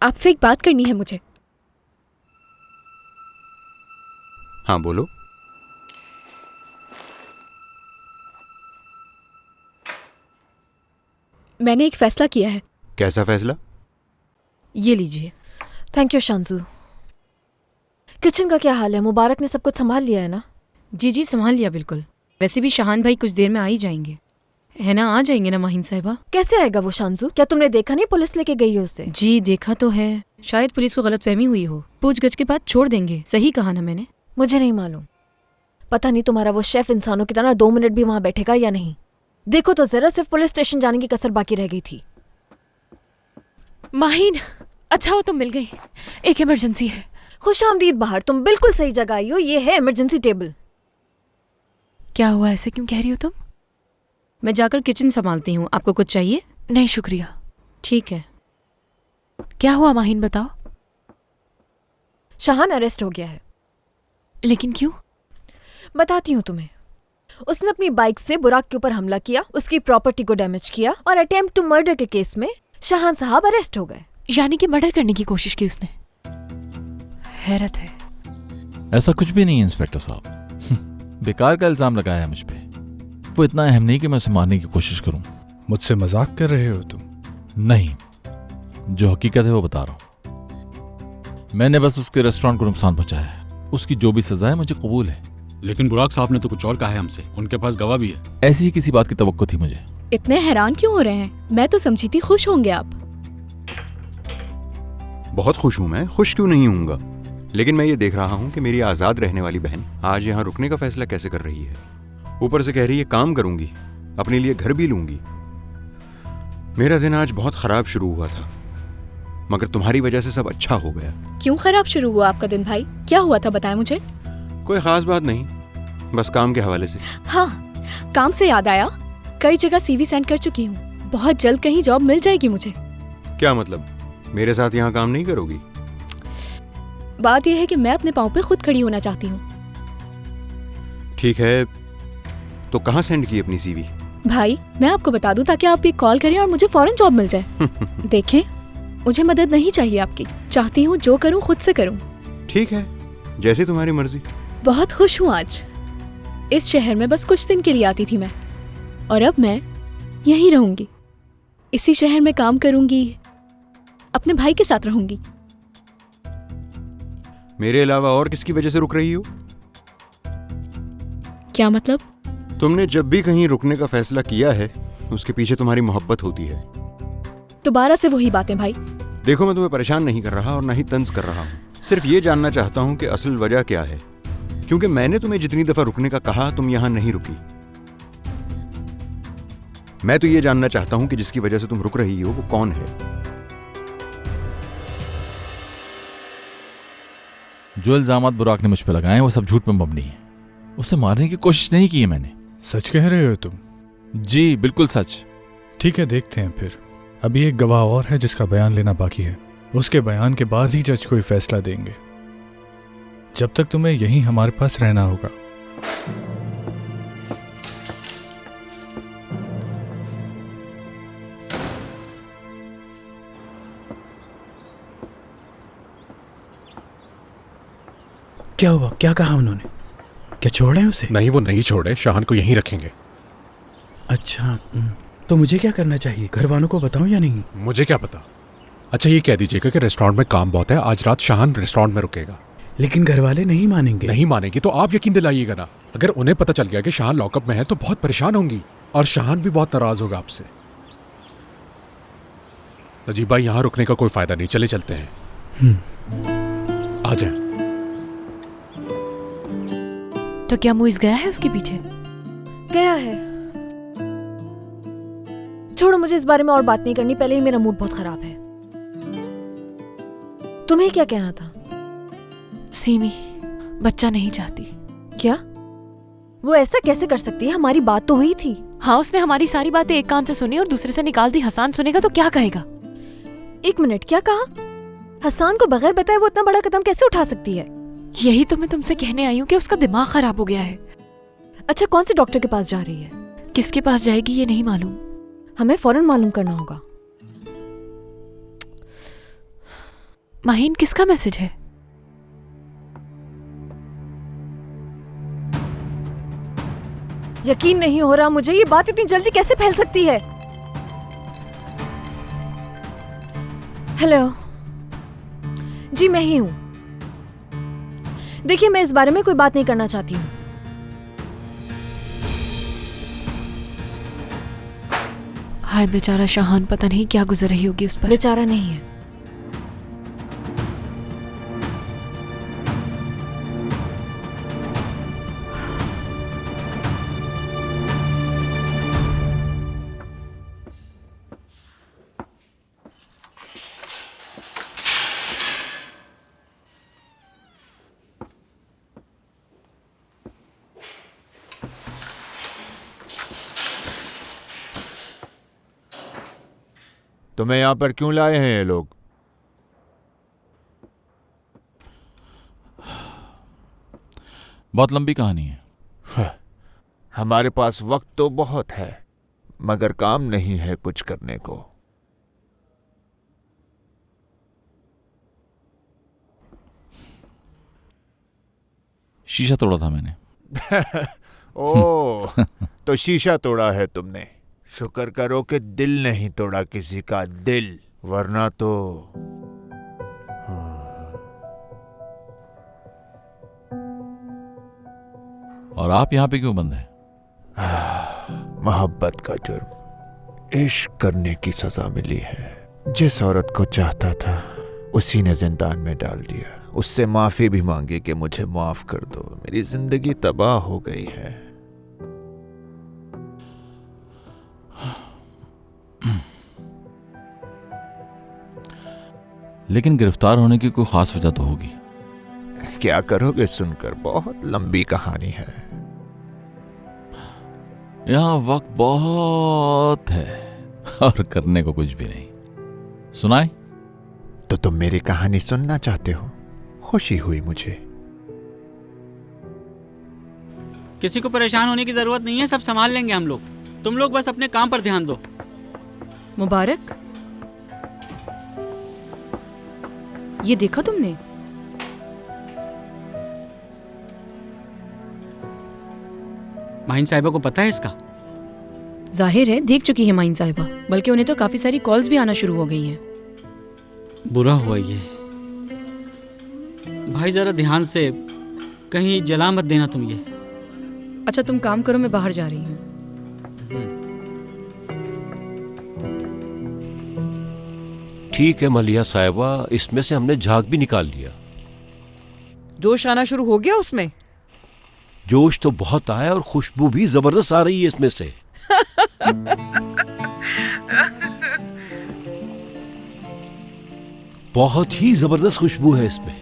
आपसे एक बात करनी है मुझे। हाँ बोलो। मैंने एक फैसला किया है। कैसा फैसला? ये लीजिए। Thank you शांजू। किचन का क्या हाल है? मुबारक ने सब कुछ संभाल लिया है ना? जी जी, संभाल लिया बिल्कुल। वैसे भी शाहान भाई कुछ देर में आ ही जाएंगे, है ना? आ जाएंगे ना माहिन साहिबा? कैसे आएगा वो शांजू? क्या तुमने देखा नहीं पुलिस लेके गई है उसे? जी देखा तो है। शायद पुलिस को गलतफहमी हुई हो। पूछगछ के बाद छोड़ देंगे। सही कहा ना मैंने? मुझे नहीं मालूम। पता नहीं तुम्हारा वो शेफ इंसानों की तरह 2 मिनट भी वहां बैठेगा या नहीं। देखो तो जरा, सिर्फ पुलिस स्टेशन जाने की कसर बाकी रह गई थी। माहीन, अच्छा हो तुम मिल गई। एक इमरजेंसी है। खुशामदीद बाहर। तुम बिल्कुल सही जगह आई हो। ये है इमरजेंसी टेबल। क्या हुआ? ऐसे क्यों कह रही हो तुम? मैं जाकर किचन संभालती हूँ। आपको कुछ चाहिए? नहीं शुक्रिया। ठीक है। क्या हुआ माहीन, बताओ। शाहान अरेस्ट हो गया है। लेकिन क्यों? बताती हूँ तुम्हें। उसने अपनी बाइक से बुराक के ऊपर हमला किया, उसकी प्रॉपर्टी को डैमेज किया, और अटेम्प्ट टू मर्डर के केस में शाहान साहब अरेस्ट हो गए। यानी कि मर्डर करने की कोशिश की उसने। हैरत है। ऐसा कुछ भी नहीं है इंस्पेक्टर साहब। बेकार का इल्जाम लगाया है मुझ पे। वो इतना अहम नहीं कि मैं उसे मारने की कोशिश करूं। मुझसे मजाक कर रहे हो तुम? नहीं, जो हकीकत है वो बता रहा हूं। मैंने बस उसके रेस्टोरेंट को नुकसान पहुंचाया है। उसकी जो भी सजा है मुझे कबूल है। लेकिन बुराक साहब ने तो कुछ और कहा है हमसे। उनके पास गवाह भी है। ऐसी ही किसी बात की तवक्को थी मुझे। इतने हैरान क्यों हो रहे हैं? मैं तो समझी थी खुश होंगे आप। बहुत खुश हूं मैं। खुश क्यों नहीं हूंगा? लेकिन मैं ये देख रहा हूं कि मेरी आजाद रहने वाली बहन आज यहाँ रुकने का फैसला कैसे कर रही है। ऊपर से कह रही है काम करूंगी, अपने लिए घर भी लूंगी। मेरा दिन आज बहुत खराब शुरू हुआ था, मगर तुम्हारी वजह से सब अच्छा हो गया। क्यों खराब शुरू हुआ आपका दिन भाई? क्या हुआ था बताएं मुझे। कोई खास बात नहीं, बस काम के हवाले से। हाँ, काम से याद आया, कई जगह सीवी सेंड कर चुकी हूँ। बहुत जल्द कहीं जॉब मिल जाएगी मुझे। क्या मतलब, मेरे साथ यहाँ काम नहीं करोगी? बात यह है कि मैं अपने पाँव पे खुद खड़ी होना चाहती हूँ। ठीक है, तो कहाँ सेंड की अपनी सीवी? भाई मैं आपको बता दूं ताकि आप एक कॉल करें और मुझे फौरन जॉब मिल जाए। देखें, मुझे मदद नहीं चाहिए आपकी, चाहती हूँ जो करूँ खुद से करूँ। ठीक है, जैसे तुम्हारी मर्जी। बहुत खुश हूँ आज। इस शहर में बस कुछ दिन के लिए आती थी मैं, और अब मैं यहीं रहूंगी, इसी शहर में काम करूंगी, अपने भाई के साथ रहूंगी। मेरे अलावा और किसकी वजह से रुक रही हो? क्या मतलब? तुमने जब भी कहीं रुकने का फैसला किया है, उसके पीछे तुम्हारी मोहब्बत होती है। दोबारा से वही बातें भाई। देखो, मैं तुम्हें परेशान नहीं कर रहा और ना ही तंज कर रहा हूँ। सिर्फ ये जानना चाहता हूँ कि असल वजह क्या है, क्योंकि मैंने तुम्हें जितनी दफा रुकने का कहा तुम यहां नहीं रुकी। मैं तो ये जानना चाहता हूं कि जिसकी वजह से तुम रुक रही हो वो कौन है। जो इल्जामात बुराक ने मुझ पे लगाए हैं वो सब झूठ पे मबनी है। उसे मारने की कोशिश नहीं की है मैंने। सच कह रहे हो तुम? जी बिल्कुल सच। ठीक है, देखते हैं फिर। अभी एक गवाह और है जिसका बयान लेना बाकी है। उसके बयान के बाद ही जज कोई फैसला देंगे। जब तक तुम्हें यहीं हमारे पास रहना होगा। क्या हुआ? क्या कहा उन्होंने? क्या छोड़ रहे हैं उसे? नहीं, वो नहीं छोड़े, शाहान को यहीं रखेंगे। अच्छा, तो मुझे क्या करना चाहिए? घर वालों को बताऊं या नहीं? मुझे क्या पता। अच्छा ये कह दीजिएगा कि रेस्टोरेंट में काम बहुत है, आज रात शाहान रेस्टोरेंट में रुकेगा। लेकिन घर वाले नहीं मानेंगे। नहीं मानेंगे तो आप यकीन दिलाइएगा ना। अगर उन्हें पता चल गया कि शाहान लॉकअप में है तो बहुत परेशान होंगी, और शाहान भी बहुत नाराज होगा आपसे। अजीब भाई, यहाँ रुकने का कोई फायदा नहीं, चले चलते हैं। आ जाए। तो क्या मुइज़ गया है उसके पीछे? गया है। छोड़ो, मुझे इस बारे में और बात नहीं करनी, पहले ही मेरा मूड बहुत खराब है। तुम्हें क्या कहना था? सीमी बच्चा नहीं चाहती। क्या? वो ऐसा कैसे कर सकती है? हमारी बात तो हुई थी। हाँ, उसने हमारी सारी बातें एक कान से सुनी और दूसरे से निकाल दी। हसान सुनेगा तो क्या कहेगा? एक मिनट, क्या कहा? हसान को बगैर बताए वो इतना बड़ा कदम कैसे उठा सकती है? यही तो मैं तुमसे कहने आई हूँ कि उसका दिमाग खराब हो गया है। अच्छा, कौन से डॉक्टर के पास जा रही है? किसके पास जाएगी ये नहीं मालूम। हमें फौरन मालूम करना होगा। माहीन, किसका मैसेज है? यकीन नहीं हो रहा मुझे, ये बात इतनी जल्दी कैसे फैल सकती है? हेलो जी, मैं ही हूं। देखिए, मैं इस बारे में कोई बात नहीं करना चाहती हूँ। हाय बेचारा शाहान, पता नहीं क्या गुजर रही होगी उस पर। बेचारा नहीं है। तुम्हें यहाँ पर क्यों लाए हैं ये लोग? बहुत लंबी कहानी है। हमारे पास वक्त तो बहुत है, मगर काम नहीं है कुछ करने को। शीशा तोड़ा था मैंने। ओह, तो शीशा तोड़ा है तुमने। शुक्र करो कि दिल नहीं तोड़ा किसी का दिल, वरना तो। और आप यहाँ पे क्यों बंद हैं? मोहब्बत का जुर्म, इश्क करने की सजा मिली है। जिस औरत को चाहता था उसी ने जिंदान में डाल दिया। उससे माफी भी मांगी कि मुझे माफ कर दो, मेरी जिंदगी तबाह हो गई है। लेकिन गिरफ्तार होने की कोई खास वजह तो होगी। क्या करोगे सुनकर? बहुत लंबी कहानी है। यहाँ वक्त बहुत है और करने को कुछ भी नहीं। सुनाए? तो तुम मेरी कहानी सुनना चाहते हो? खुशी हुई मुझे। किसी को परेशान होने की जरूरत नहीं है, सब संभाल लेंगे हम लोग। तुम लोग बस अपने काम पर ध्यान दो। मुबारक, ये देखा तुमने? माहिन साहिबा को पता है इसका? जाहिर है देख चुकी है माइन साहिबा, बल्कि उन्हें तो काफी सारी कॉल्स भी आना शुरू हो गई हैं। बुरा हुआ ये। भाई जरा ध्यान से, कहीं जला मत देना तुम ये। अच्छा तुम काम करो, मैं बाहर जा रही हूँ। ठीक है मलिया साहिबा, इसमें से हमने झाग भी निकाल लिया। जोश आना शुरू हो गया उसमें? जोश तो बहुत आया और खुशबू भी जबरदस्त आ रही है इसमें से। बहुत ही जबरदस्त खुशबू है इसमें।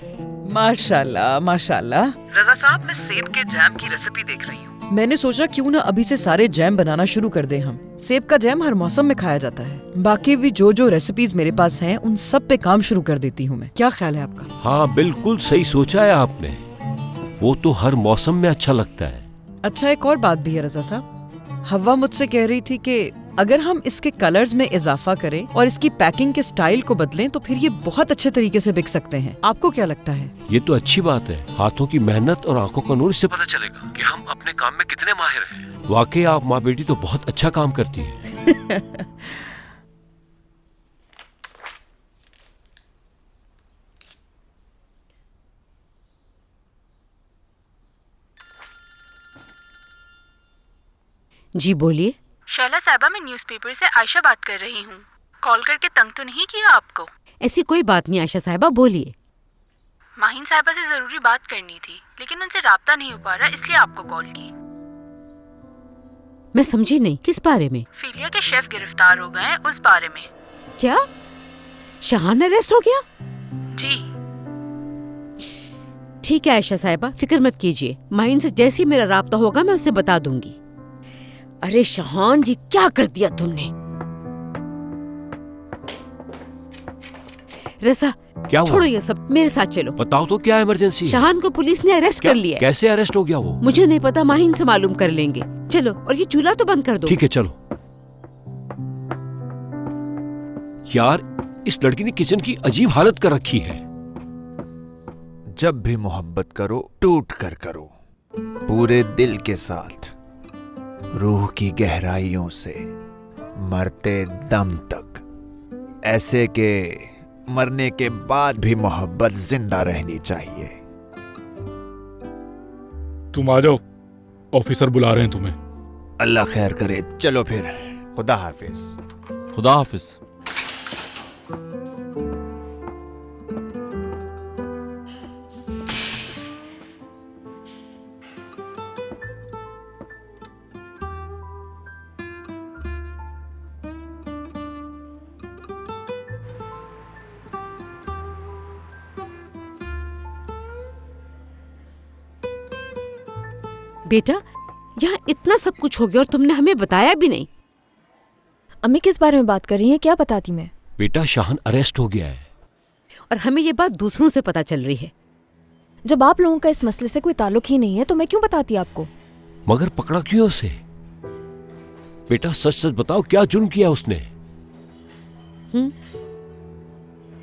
माशाल्लाह माशाल्लाह। रजा साहब, मैं सेब के जैम की रेसिपी देख रही हूँ। मैंने सोचा क्यों ना अभी से सारे जैम बनाना शुरू कर दें हम। सेब का जैम हर मौसम में खाया जाता है। बाकी भी जो जो रेसिपीज मेरे पास हैं उन सब पे काम शुरू कर देती हूँ मैं। क्या ख्याल है आपका? हाँ बिल्कुल सही सोचा है आपने, वो तो हर मौसम में अच्छा लगता है। अच्छा एक और बात भी है रजा साहब, हवा मुझसे कह रही थी कि अगर हम इसके कलर्स में इजाफा करें और इसकी पैकिंग के स्टाइल को बदलें तो फिर ये बहुत अच्छे तरीके से बिक सकते हैं। आपको क्या लगता है? ये तो अच्छी बात है। हाथों की मेहनत और आंखों का नूर, इससे पता चलेगा कि हम अपने काम में कितने माहिर हैं। वाकई आप माँ बेटी तो बहुत अच्छा काम करती हैं। जी बोलिए। शैला साहिबा, मैं न्यूज़पेपर से आयशा बात कर रही हूँ। कॉल करके तंग तो नहीं किया आपको? ऐसी कोई बात नहीं आयशा साहिबा, बोलिए। माहिन साहिबा से जरूरी बात करनी थी, लेकिन उनसे राब्ता नहीं हो पा रहा, इसलिए आपको कॉल की। मैं समझी नहीं, किस बारे में? फीलिया के शेफ गिरफ्तार हो गए हैं, उस बारे में। क्या शाहान अरेस्ट हो गया? जी। ठीक है आयशा साहिबा, फिक्र मत कीजिए। माहिन से जैसे ही मेरा राब्ता होगा मैं उसे बता दूंगी। अरे शाहान जी, क्या कर दिया तुमने? रसा, क्या छोड़ो ये सब, मेरे साथ चलो। बताओ तो क्या इमरजेंसी है? शाहान को पुलिस ने अरेस्ट कर लिया। कैसे अरेस्ट हो गया वो? मुझे नहीं पता, माहिन से मालूम कर लेंगे। चलो, और ये चूल्हा तो बंद कर दो। ठीक है चलो। यार, इस लड़की ने किचन की अजीब हालत कर रखी है। जब भी मोहब्बत करो टूट कर करो, पूरे दिल के साथ, रूह की गहराइयों से, मरते दम तक, ऐसे के मरने के बाद भी मोहब्बत जिंदा रहनी चाहिए। तुम आ जाओ, ऑफिसर बुला रहे हैं तुम्हें। अल्लाह खैर करे, चलो फिर, खुदा हाफिज। खुदा हाफिज। बेटा, यहाँ इतना सब कुछ हो गया और तुमने हमें बताया भी नहीं। अम्मी किस बारे में बात कर रही हैं? क्या बताती मैं? बेटा, शाहान अरेस्ट हो गया है। और हमें ये बात दूसरों से पता चल रही है। जब आप लोगों का इस मसले से कोई ताल्लुक ही नहीं है तो मैं क्यों बताती आपको? मगर पकड़ा क्यों उसे? बेटा सच सच बताओ, क्या जुर्म किया उसने?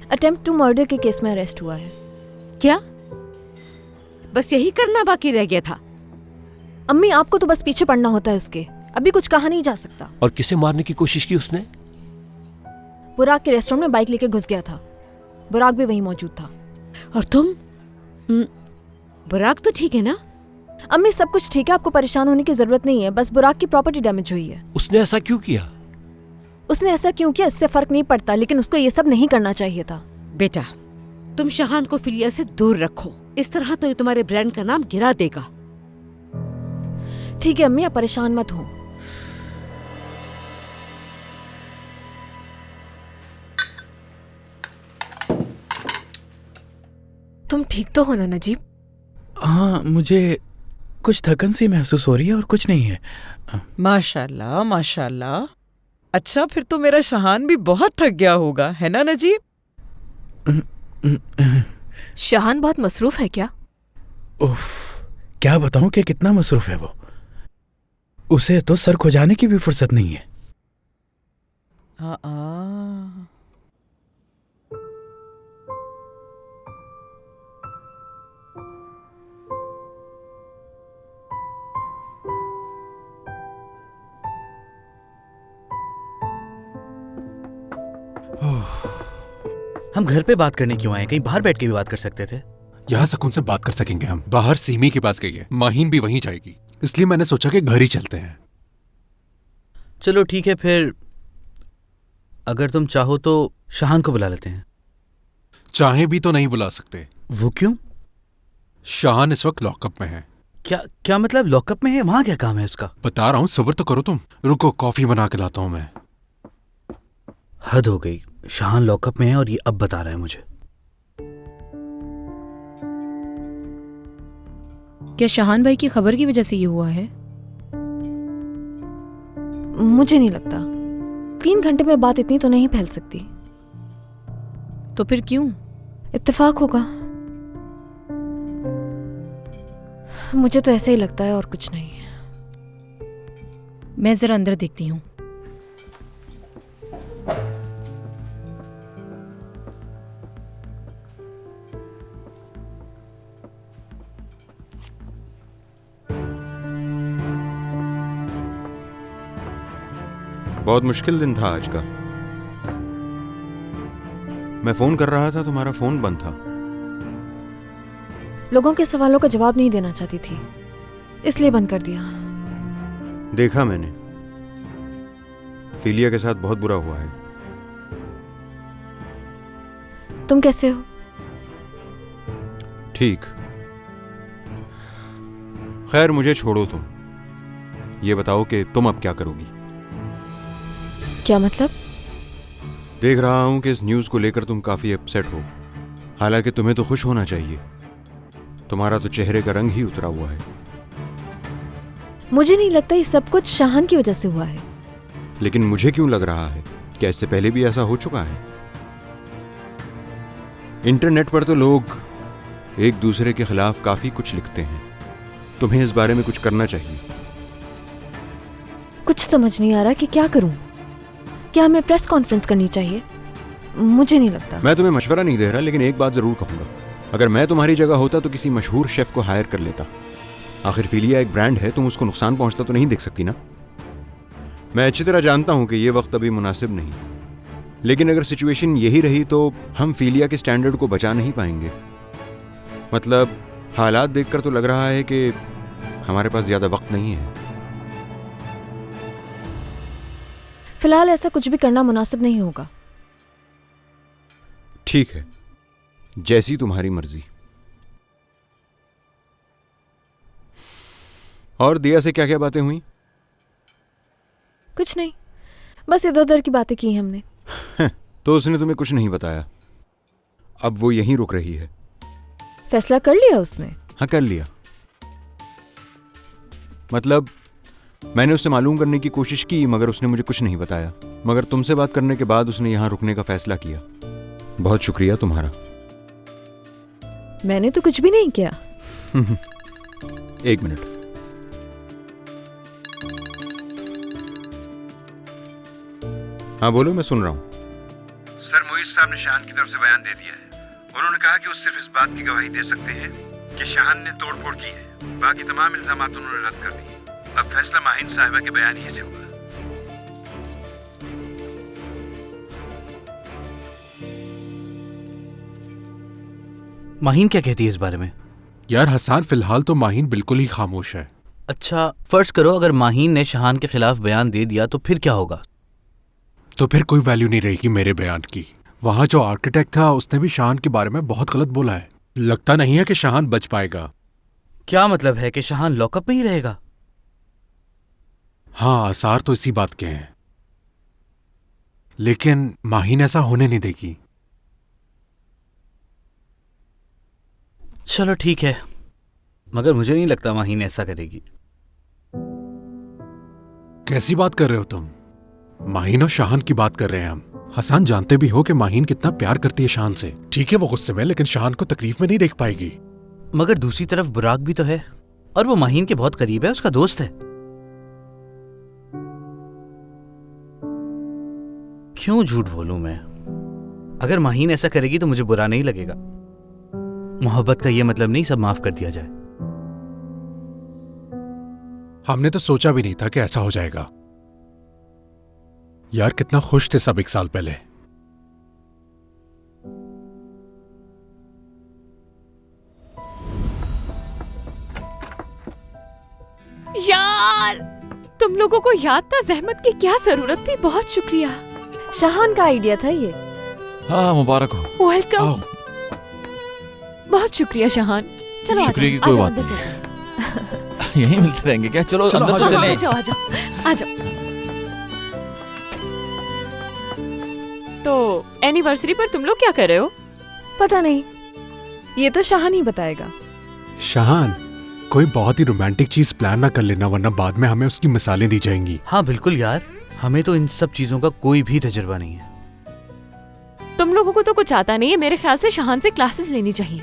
अटेम्प्ट टू मर्डर के केस में अरेस्ट हुआ है। क्या? बस यही करना बाकी रह गया था? अम्मी, आपको तो बस पीछे पड़ना होता है उसके, अभी कुछ कहा नहीं जा सकता। और किसे मारने की कोशिश की उसने? बुराक के रेस्टोरेंट में बाइक लेके घुस गया था। बुराक भी वहीं मौजूद था। और तुम? बुराक तो ठीक है ना? अम्मी, सब कुछ ठीक है, आपको परेशान होने की जरूरत नहीं है। बस बुराक की प्रॉपर्टी डैमेज हुई है। उसने ऐसा क्यों किया? उसने ऐसा क्यों किया इससे फर्क नहीं पड़ता, लेकिन उसको ये सब नहीं करना चाहिए था। बेटा, तुम शाहान को फिलिया से दूर रखो, इस तरह तो ये तुम्हारे ब्रांड का नाम गिरा देगा। ठीक है अम्मी, आप परेशान मत हो। तुम ठीक तो हो ना नजीब? हाँ, मुझे कुछ थकन सी महसूस हो रही है और कुछ नहीं है। माशाल्लाह माशाल्लाह। अच्छा, फिर तो मेरा शाहान भी बहुत थक गया होगा, है ना नजीब? शाहान बहुत मसरूफ है क्या? उफ, क्या बताऊं कि कितना मसरूफ है वो। उसे तो सर खुजाने की भी फुर्सत नहीं है। हम घर पे बात करने क्यों आए? कहीं बाहर बैठ के भी बात कर सकते थे। यहाँ सुकून से बात कर सकेंगे हम। बाहर सीमी के पास गई है, माहीन भी वहीं जाएगी, इसलिए मैंने सोचा कि घर ही चलते हैं। चलो ठीक है फिर, अगर तुम चाहो तो शाहान को बुला लेते हैं। चाहे भी तो नहीं बुला सकते। वो क्यों? शाहान इस वक्त लॉकअप में है। क्या मतलब लॉकअप में है? वहां क्या काम है उसका? बता रहा हूँ, सब्र तो करो तुम। रुको, कॉफी बना के लाता हूँ मैं। हद हो गई, शाहान लॉकअप में है और ये अब बता रहा है मुझे। क्या शाहान भाई की खबर की वजह से ये हुआ है? मुझे नहीं लगता। 3 घंटे में बात इतनी तो नहीं फैल सकती। तो फिर क्यों? इत्तेफाक होगा। मुझे तो ऐसे ही लगता है और कुछ नहीं। मैं जरा अंदर देखती हूँ। बहुत मुश्किल दिन था आज का। मैं फोन कर रहा था, तुम्हारा फोन बंद था। लोगों के सवालों का जवाब नहीं देना चाहती थी, इसलिए बंद कर दिया। देखा मैंने, फीलिया के साथ बहुत बुरा हुआ है। तुम कैसे हो? ठीक। खैर मुझे छोड़ो, तुम ये बताओ कि तुम अब क्या करोगी? क्या मतलब? देख रहा हूं कि इस न्यूज को लेकर तुम काफी अपसेट हो। हालांकि तुम्हें तो खुश होना चाहिए, तुम्हारा तो चेहरे का रंग ही उतरा हुआ है। मुझे नहीं लगता ये सब कुछ शाहान की वजह से हुआ है। लेकिन मुझे क्यों लग रहा है? क्या इससे पहले भी ऐसा हो चुका है? इंटरनेट पर तो लोग एक दूसरे के खिलाफ काफी कुछ लिखते हैं। तुम्हें इस बारे में कुछ करना चाहिए। कुछ समझ नहीं आ रहा कि क्या करूं। क्या हमें प्रेस कॉन्फ्रेंस करनी चाहिए? मुझे नहीं लगता। मैं तुम्हें मशवरा नहीं दे रहा, लेकिन एक बात जरूर कहूंगा। अगर मैं तुम्हारी जगह होता तो किसी मशहूर शेफ को हायर कर लेता। आखिर फीलिया एक ब्रांड है, तुम उसको नुकसान पहुंचता तो नहीं देख सकती ना। मैं अच्छी तरह जानता हूं कि यह वक्त अभी मुनासिब नहीं, लेकिन अगर सिचुएशन यही रही तो हम फीलिया के स्टैंडर्ड को बचा नहीं पाएंगे। मतलब हालात देखकर तो लग रहा है कि हमारे पास ज्यादा वक्त नहीं है। फिलहाल ऐसा कुछ भी करना मुनासिब नहीं होगा। ठीक है, जैसी तुम्हारी मर्जी। और दिया से क्या क्या बातें हुई? कुछ नहीं, बस इधर उधर की बातें की हमने। तो उसने तुम्हें कुछ नहीं बताया? अब वो यहीं रुक रही है? फैसला कर लिया उसने? हाँ कर लिया। मतलब मैंने उससे मालूम करने की कोशिश की, मगर उसने मुझे कुछ नहीं बताया। मगर तुमसे बात करने के बाद उसने यहां रुकने का फैसला किया। बहुत शुक्रिया तुम्हारा। मैंने तो कुछ भी नहीं किया। एक मिनट। हाँ बोलो, मैं सुन रहा हूँ। सर, मुईज साहब ने शाहान की तरफ से बयान दे दिया है। उन्होंने कहा कि वो सिर्फ इस बात की गवाही दे सकते हैं कि शाहान ने तोड़फोड़ की है। बाकी तमाम इल्जामात उन्होंने रद्द कर दिए। अब फैसला माहीन साहिबा के बयान ही से होगा। माहीन क्या कहती है इस बारे में? यार हसन, फिलहाल तो माहीन बिल्कुल ही खामोश है। अच्छा, फर्ज करो अगर माहीन ने शाहान के खिलाफ बयान दे दिया तो फिर क्या होगा? तो फिर कोई वैल्यू नहीं रहेगी मेरे बयान की। वहां जो आर्किटेक्ट था उसने भी शाहान के बारे में बहुत गलत बोला है। लगता नहीं है कि शाहान बच पाएगा। क्या मतलब है कि शाहान लॉकअप में ही रहेगा? हाँ, आसार तो इसी बात के हैं, लेकिन माहीन ऐसा होने नहीं देगी। चलो ठीक है, मगर मुझे नहीं लगता माहीन ऐसा करेगी। कैसी बात कर रहे हो तुम? माहीन और शाहान की बात कर रहे हैं हम। हसन, जानते भी हो कि माहीन कितना प्यार करती है शाहान से। ठीक है वो गुस्से में, लेकिन शाहान को तकलीफ में नहीं देख पाएगी। मगर दूसरी तरफ बुराक भी तो है, और वो माहीन के बहुत करीब है, उसका दोस्त है। क्यों झूठ बोलूं मैं? अगर माहीन ऐसा करेगी तो मुझे बुरा नहीं लगेगा। मोहब्बत का ये मतलब नहीं सब माफ कर दिया जाए। हमने तो सोचा भी नहीं था कि ऐसा हो जाएगा। यार कितना खुश थे सब 1 साल पहले। यार तुम लोगों को याद था जहमत की क्या जरूरत थी। बहुत शुक्रिया। शाहान का आइडिया था ये। हाँ मुबारक हो। वेलकम। बहुत शुक्रिया शाहान। चलो आ शुक्रिया की जाओ, कोई आ बात जाओ, नहीं। यहीं मिलते रहेंगे क्या? चलो चलो, अंदर तो हाँ, चलें। आ जाओ आ जाओ आ जाओ। तो एनिवर्सरी पर तुम लोग क्या कर रहे हो? पता नहीं, ये तो शाहान ही बताएगा। शाहान, कोई बहुत ही रोमांटिक चीज प्लान ना कर लेना, वरना बाद में हमें उसकी मिसालें दी जाएंगी। हाँ बिल्कुल यार, हमें तो इन सब चीजों का कोई भी तजुर्बा नहीं है। तुम लोगों को तो कुछ आता नहीं है। मेरे ख्याल से शाहान से क्लासेस लेनी चाहिए।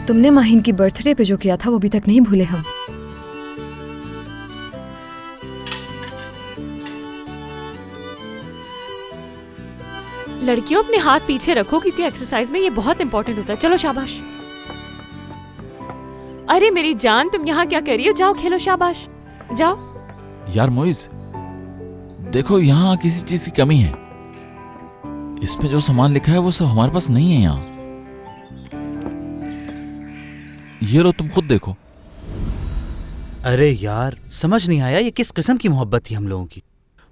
तुमने माहिन की बर्थडे पे जो किया था वो अभी तक नहीं भूले हम। लड़कियों अपने हाथ पीछे रखो क्योंकि एक्सरसाइज में ये बहुत इंपॉर्टेंट होता है। चलो शाबाश। अरे मेरी जान, तुम यहाँ क्या कर रही हो? जाओ खेलो। शाबाश जाओ। यार मोइज, देखो यहाँ किसी चीज की कमी है। इसमें जो सामान लिखा है वो सब हमारे पास नहीं है यहाँ। ये लो, तुम खुद देखो। अरे यार समझ नहीं आया ये किस किस्म की मोहब्बत थी हम लोगों की।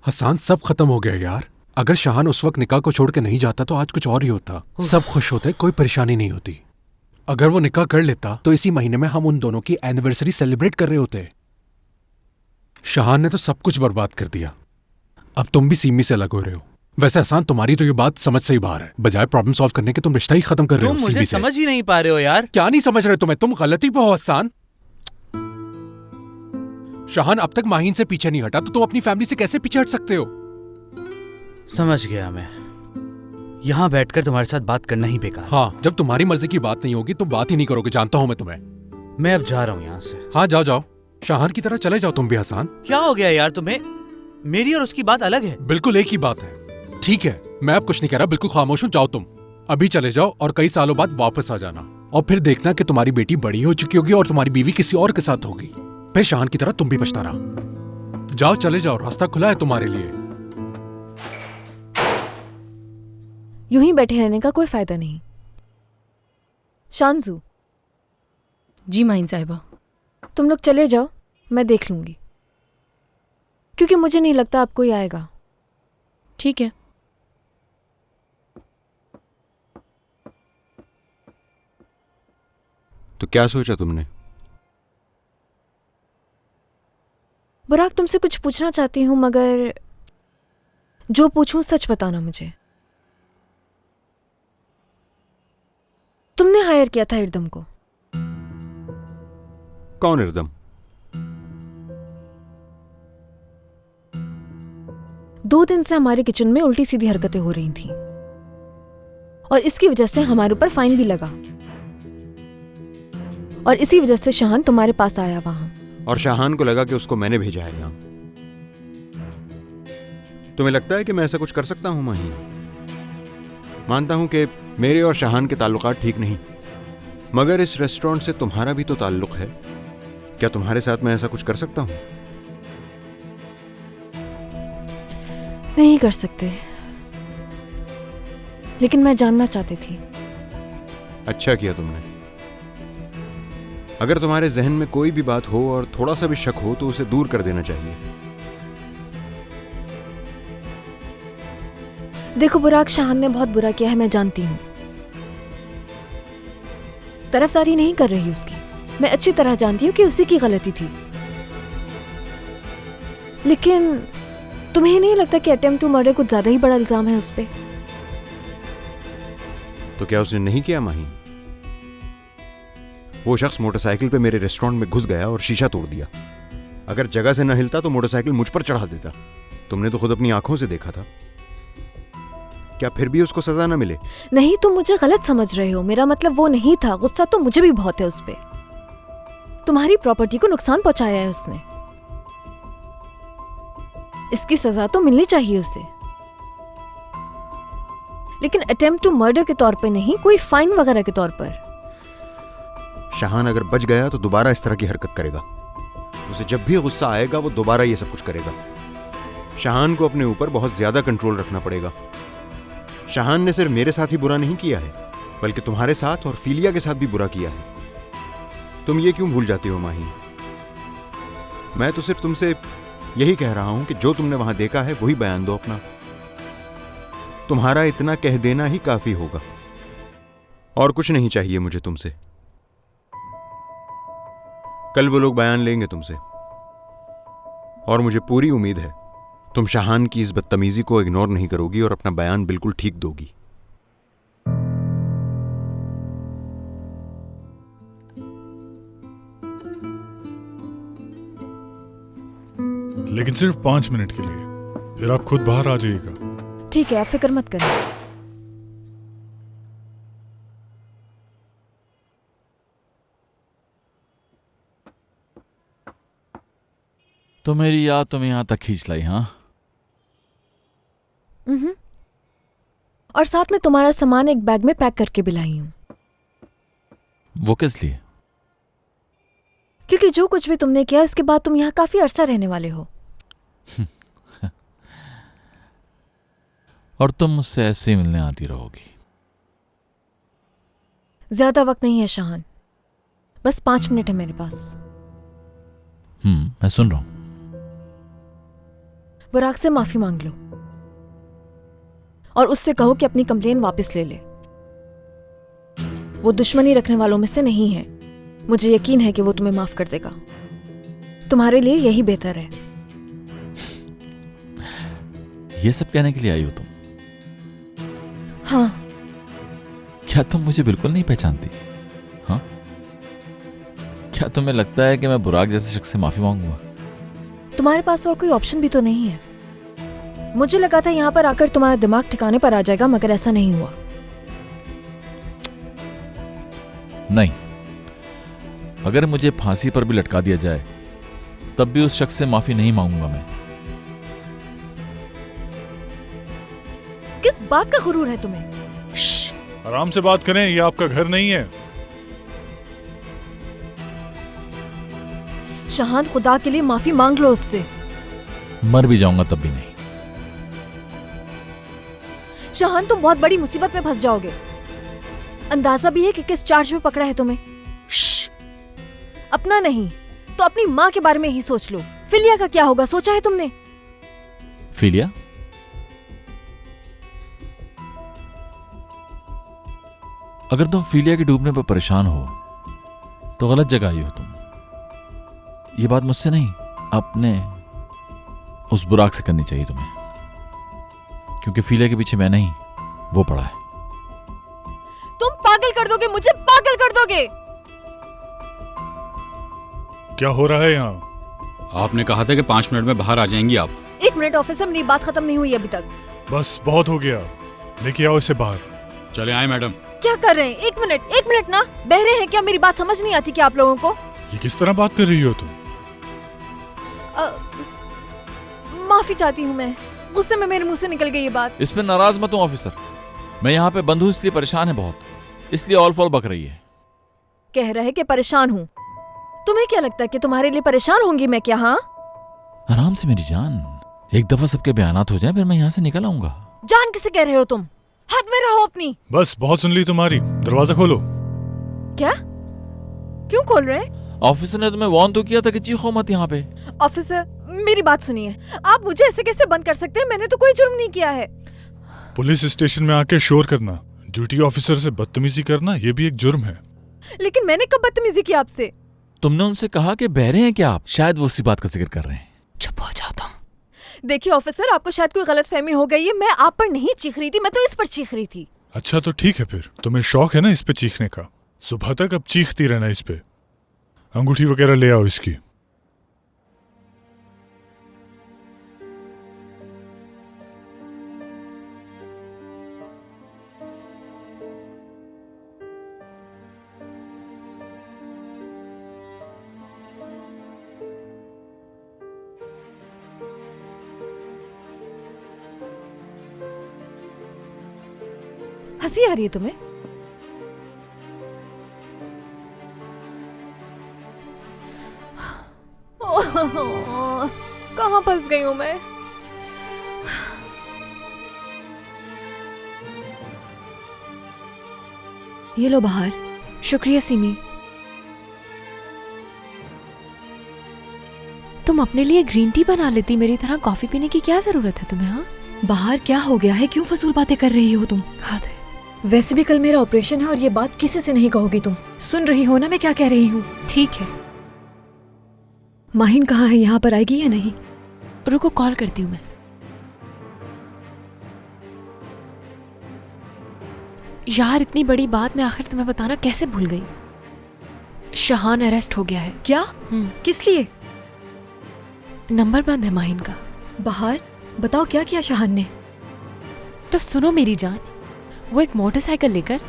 हसान, सब खत्म हो गया यार। अगर शाहान उस वक्त निकाह को छोड़ के नहीं जाता तो आज कुछ और ही होता। सब खुश होते, कोई परेशानी नहीं होती। अगर वो निकाह कर लेता तो इसी महीने में हम उन दोनों की एनिवर्सरी सेलिब्रेट कर रहे होते। शाहान ने तो सब कुछ बर्बाद कर दिया। अब तुम भी सीमी से अलग हो रहे हो। वैसे हसान, तुम्हारी तो ये बात समझ से ही बाहर है। बजाय प्रॉब्लम सॉल्व करने के तुम रिश्ता ही खत्म कर रहे हो तुम सीमी मुझे से। समझ ही नहीं पा रहे हो यार। क्या नहीं समझ रहे तुम गलती पे हो हसान। शाहान अब तक माहीन से पीछे नहीं हटा तो तुम अपनी फैमिली से कैसे पीछे हट सकते हो? समझ गया मैं। यहाँ बैठकर तुम्हारे साथ बात करना ही बेकार। हाँ, जब तुम्हारी मर्जी की बात नहीं होगी तो बात ही नहीं करोगे, जानता हूँ मैं तुम्हें। मैं अब जा रहा हूँ यहाँ से। हाँ जाओ जाओ, शाहान की तरह चले जाओ तुम भी। हसान, क्या हो गया यार तुम्हें? मेरी और उसकी बात अलग है। बिल्कुल एक ही बात है। ठीक है, मैं अब कुछ नहीं कह रहा, बिल्कुल खामोश हूँ। जाओ तुम, अभी चले जाओ और कई सालों बाद वापस आ जाना। और फिर देखना कि तुम्हारी बेटी बड़ी हो चुकी होगी और तुम्हारी बीवी किसी और के साथ होगी। फिर शाहान की तरह तुम भी पछताना। जाओ चले जाओ, रास्ता खुला है तुम्हारे लिए। यूं ही बैठे रहने का कोई फायदा नहीं। शांजू। जी माइन साहिबा। तुम लोग चले जाओ, मैं देख लूंगी, क्योंकि मुझे नहीं लगता अब कोई आएगा। ठीक है। तो क्या सोचा तुमने? बुराक, तुमसे कुछ पूछना चाहती हूँ, मगर जो पूछूं सच बताना मुझे। तुमने हायर किया था इरदम को? कौन इरदम? 2 दिन से हमारे किचन में उल्टी सीधी हरकतें हो रही थीं और इसकी वजह से हमारे ऊपर फाइन भी लगा। और इसी वजह से शाहान तुम्हारे पास आया वहां। और शाहान को लगा कि उसको मैंने भेजा है यहाँ। तुम्हें लगता है कि मैं ऐसा कुछ कर सकता हूँ माहीन? मानता हूं कि मेरे और शाहान के ताल्लुकात ठीक नहीं, मगर इस रेस्टोरेंट से तुम्हारा भी तो ताल्लुक है। क्या तुम्हारे साथ मैं ऐसा कुछ कर सकता हूं? नहीं कर सकते, लेकिन मैं जानना चाहती थी। अच्छा किया तुमने। अगर तुम्हारे जहन में कोई भी बात हो और थोड़ा सा भी शक हो तो उसे दूर कर देना चाहिए। देखो बुराक, शाहान ने बहुत बुरा किया है, मैं जानती हूँ। तरफदारी नहीं कर रही उसकी, मैं अच्छी तरह जानती हूँ कि उसी की गलती थी। लेकिन तुम्हें नहीं लगता कि अटेम्प्ट टू मर्डर कुछ ज्यादा ही बड़ा इल्जाम है उस पे? तो क्या उसने नहीं किया माहीन? वो शख्स मोटरसाइकिल पे मेरे रेस्टोरेंट में घुस गया और शीशा तोड़ दिया। अगर जगह से न हिलता तो मोटरसाइकिल मुझ पर चढ़ा देता। तुमने तो खुद अपनी आंखों से देखा था। क्या फिर भी उसको सजा न मिले? नहीं, तुम मुझे गलत समझ रहे हो। मेरा मतलब वो नहीं था। गुस्सा तो मुझे भी बहुत है उस पे। तुम्हारी प्रॉपर्टी को नुकसान पहुंचाया है उसने। इसकी सजा तो मिलनी चाहिए उसे, लेकिन अटेम्प्ट टू मर्डर के तौर पे नहीं, कोई फाइन वगैरह के तौर पर। शाहान अगर बच गया तो दोबारा इस तरह की हरकत करेगा। उसे जब भी गुस्सा आएगा वो दोबारा ये सब कुछ करेगा। शाहान को अपने ऊपर बहुत ज्यादा कंट्रोल रखना पड़ेगा। शाहान ने सिर्फ मेरे साथ ही बुरा नहीं किया है, बल्कि तुम्हारे साथ और फीलिया के साथ भी बुरा किया है। तुम ये क्यों भूल जाती हो माही? मैं तो सिर्फ तुमसे यही कह रहा हूं कि जो तुमने वहां देखा है वही बयान दो अपना। तुम्हारा इतना कह देना ही काफी होगा, और कुछ नहीं चाहिए मुझे तुमसे। कल वो लोग बयान लेंगे तुमसे, और मुझे पूरी उम्मीद है तुम शाहान की इस बदतमीजी को इग्नोर नहीं करोगी और अपना बयान बिल्कुल ठीक दोगी। लेकिन सिर्फ 5 मिनट के लिए, फिर आप खुद बाहर आ जाइएगा। ठीक है, आप फिक्र मत करें। तो मेरी याद तुम्हें यहां तक खींच लाई? हाँ, और साथ में तुम्हारा सामान एक बैग में पैक करके भी लाई हूं। वो किस लिए? क्योंकि जो कुछ भी तुमने किया उसके बाद तुम यहाँ काफी अरसा रहने वाले हो। और तुम मुझसे ऐसे ही मिलने आती रहोगी। ज्यादा वक्त नहीं है शाहान, बस 5 मिनट है मेरे पास। मैं सुन रहा हूं। बुराक से माफी मांग लो और उससे कहो कि अपनी कंप्लेन वापस ले ले। वो दुश्मनी रखने वालों में से नहीं है। मुझे यकीन है कि वो तुम्हें माफ कर देगा। तुम्हारे लिए यही बेहतर है। ये सब कहने के लिए आई हो तुम? हाँ। क्या तुम मुझे बिल्कुल नहीं पहचानती? हाँ, क्या तुम्हें लगता है कि मैं बुराक जैसे शख्स से माफी मांगूंगा? तुम्हारे पास और कोई ऑप्शन भी तो नहीं है। मुझे लगा था यहाँ पर आकर तुम्हारा दिमाग ठिकाने पर आ जाएगा, मगर ऐसा नहीं हुआ। नहीं, अगर मुझे फांसी पर भी लटका दिया जाए तब भी उस शख्स से माफी नहीं मांगूंगा मैं। किस बात का गुरूर है तुम्हें? आराम से बात करें, ये आपका घर नहीं है। शाहान, खुदा के लिए माफी मांग लो उससे। मर भी जाऊंगा तब भी नहीं। शाहान, तुम बहुत बड़ी मुसीबत में फंस जाओगे। अंदाजा भी है कि किस चार्ज में पकड़ा है तुम्हें। अपना नहीं तो अपनी माँ के बारे में ही सोच लो। फिलिया का क्या होगा, सोचा है तुमने? फिलिया? अगर तुम फिलिया के डूबने पर परेशान हो तो गलत जगह आई हो तुम। ये बात मुझसे नहीं, अपने उस बुराक से करनी चाहिए तुम्हें, क्योंकि फिलिया के पीछे मैं नहीं, वो पड़ा है। तुम पागल कर दोगे मुझे, पागल कर दोगे। क्या हो रहा है यहाँ? आपने कहा था कि 5 मिनट में बाहर आ जाएंगी आप। 1 मिनट ऑफिसर, मेरी बात खत्म नहीं हुई अभी तक। बस बहुत हो गया, लेके आओ इसे बाहर। चले आए मैडम। क्या कर रहे हैं? 1 मिनट ना, बहरे हैं क्या? मेरी बात समझ नहीं आती क्या आप लोगों को? ये किस तरह बात कर रही हो तुम? माफी चाहती हूँ मैं, गुस्से में मेरे मुंह से निकल गई ये बात। इसमें नाराज मत हो ऑफिसर, मैं यहाँ पे बंधु इसलिए परेशान है बहुत, इसलिए ऑल फॉल बक रही है। कह रहे कि परेशान हूँ। तुम्हें क्या लगता है कि तुम्हारे लिए परेशान होंगी मैं क्या? हाँ, आराम से मेरी जान, एक दफा सबके बयानात हो जाए फिर मैं यहाँ से निकल आऊंगा। जान किसे कह रहे हो तुम? हाथ में रहो अपनी। बस बहुत सुन ली तुम्हारी, दरवाजा खोलो। क्या? क्यों खोल रहे? ऑफिसर ने तुम्हें वार्न तो किया था कि चीखो मत यहाँ पे। ऑफिसर, मेरी बात सुनिए, आप मुझे ऐसे कैसे बंद कर सकते हैं? मैंने तो कोई जुर्म नहीं किया है। पुलिस स्टेशन में आके शोर करना, ड्यूटी ऑफिसर से बदतमीजी करना, ये भी एक जुर्म है। लेकिन मैंने कब बदतमीजी की आपसे? तुमने उनसे कहा कि बहरे हैं क्या आप? शायद वो उसी बात का जिक्र कर रहे हैं। चुप हो जाओ तुम। देखिए ऑफिसर, आपको शायद कोई गलतफहमी हो गई है। मैं आप पर नहीं चीख रही थी, मैं तो इस पर चीख रही थी। अच्छा तो ठीक है, फिर तुम्हें शौक है ना इस पे चीखने का, सुबह तक अब चीखती रहना इस पे। अंगूठी वगैरह ले आओ इसकी। हंसी आ रही है तुम्हें? कहाँ फंस गई हूँ मैं? ये लो बाहर। शुक्रिया सिमी। तुम अपने लिए ग्रीन टी बना लेती, मेरी तरह कॉफी पीने की क्या जरूरत है तुम्हें? हाँ, बाहर क्या हो गया है? क्यों फजूल बातें कर रही हो तुम? वैसे भी कल मेरा ऑपरेशन है और ये बात किसी से नहीं कहोगी तुम। सुन रही हो ना मैं क्या कह रही हूँ? ठीक है। माहिन कहाँ है? यहाँ पर आएगी या नहीं? रुको, कॉल करती हूँ मैं। यार, इतनी बड़ी बात मैं आखिर तुम्हें बताना कैसे भूल गई। शहान अरेस्ट हो गया है। क्या? किस लिए? नंबर बंद है माहिन का। बाहर बताओ क्या किया शहान ने? तो सुनो मेरी जान, वो एक मोटरसाइकिल लेकर।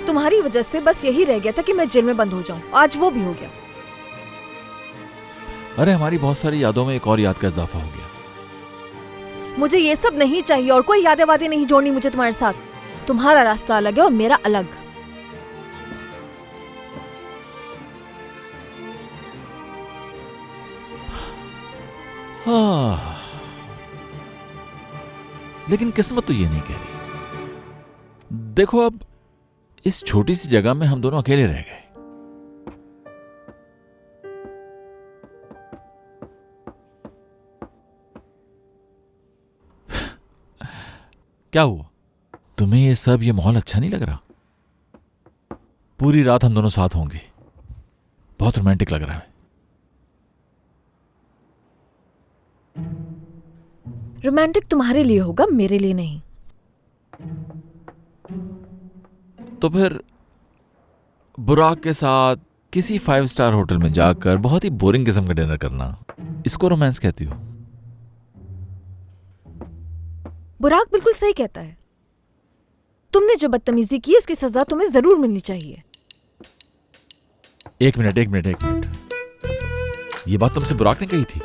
तुम्हारी वजह से बस यही रह गया था कि मैं जेल में बंद हो जाऊं, आज वो भी हो गया। अरे हमारी बहुत सारी यादों में एक और याद का इजाफा हो गया। मुझे ये सब नहीं चाहिए और कोई यादें वादें नहीं जोड़नी मुझे तुम्हारे साथ। तुम्हारा रास्ता अलग है और मेरा अलग। लेकिन किस्मत तो ये नहीं कह रही। देखो, अब इस छोटी सी जगह में हम दोनों अकेले रह गए। क्या हुआ? तुम्हें ये सब, ये माहौल अच्छा नहीं लग रहा? पूरी रात हम दोनों साथ होंगे, बहुत रोमांटिक लग रहा है। रोमांटिक तुम्हारे लिए होगा, मेरे लिए नहीं। तो फिर बुराक के साथ किसी 5 स्टार होटल में जाकर बहुत ही बोरिंग किस्म का डिनर करना, इसको रोमांस कहती हो? बुराक बिल्कुल सही कहता है। तुमने जो बदतमीजी की उसकी सजा तुम्हें जरूर मिलनी चाहिए। एक मिनट। ये बात तुमसे बुराक ने कही थी?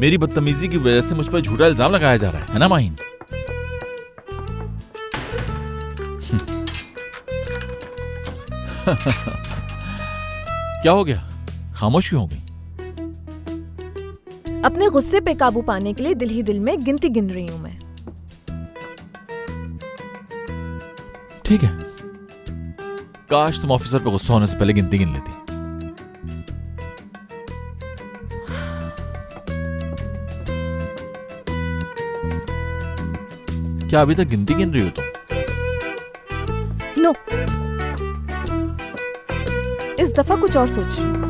मेरी बदतमीजी की वजह से मुझ पर झूठा इल्जाम लगाया जा रहा है ना माहिन? क्या हो गया? खामोश क्यों हो गई? अपने गुस्से पे काबू पाने के लिए दिल ही दिल में गिनती गिन रही हूं मैं। ठीक है, काश तुम ऑफिसर पे गुस्सा होने से पहले गिनती गिन लेती। क्या अभी तक गिनती गिन रही हो तुम? नो, इस दफा कुछ और सोच रही हूं।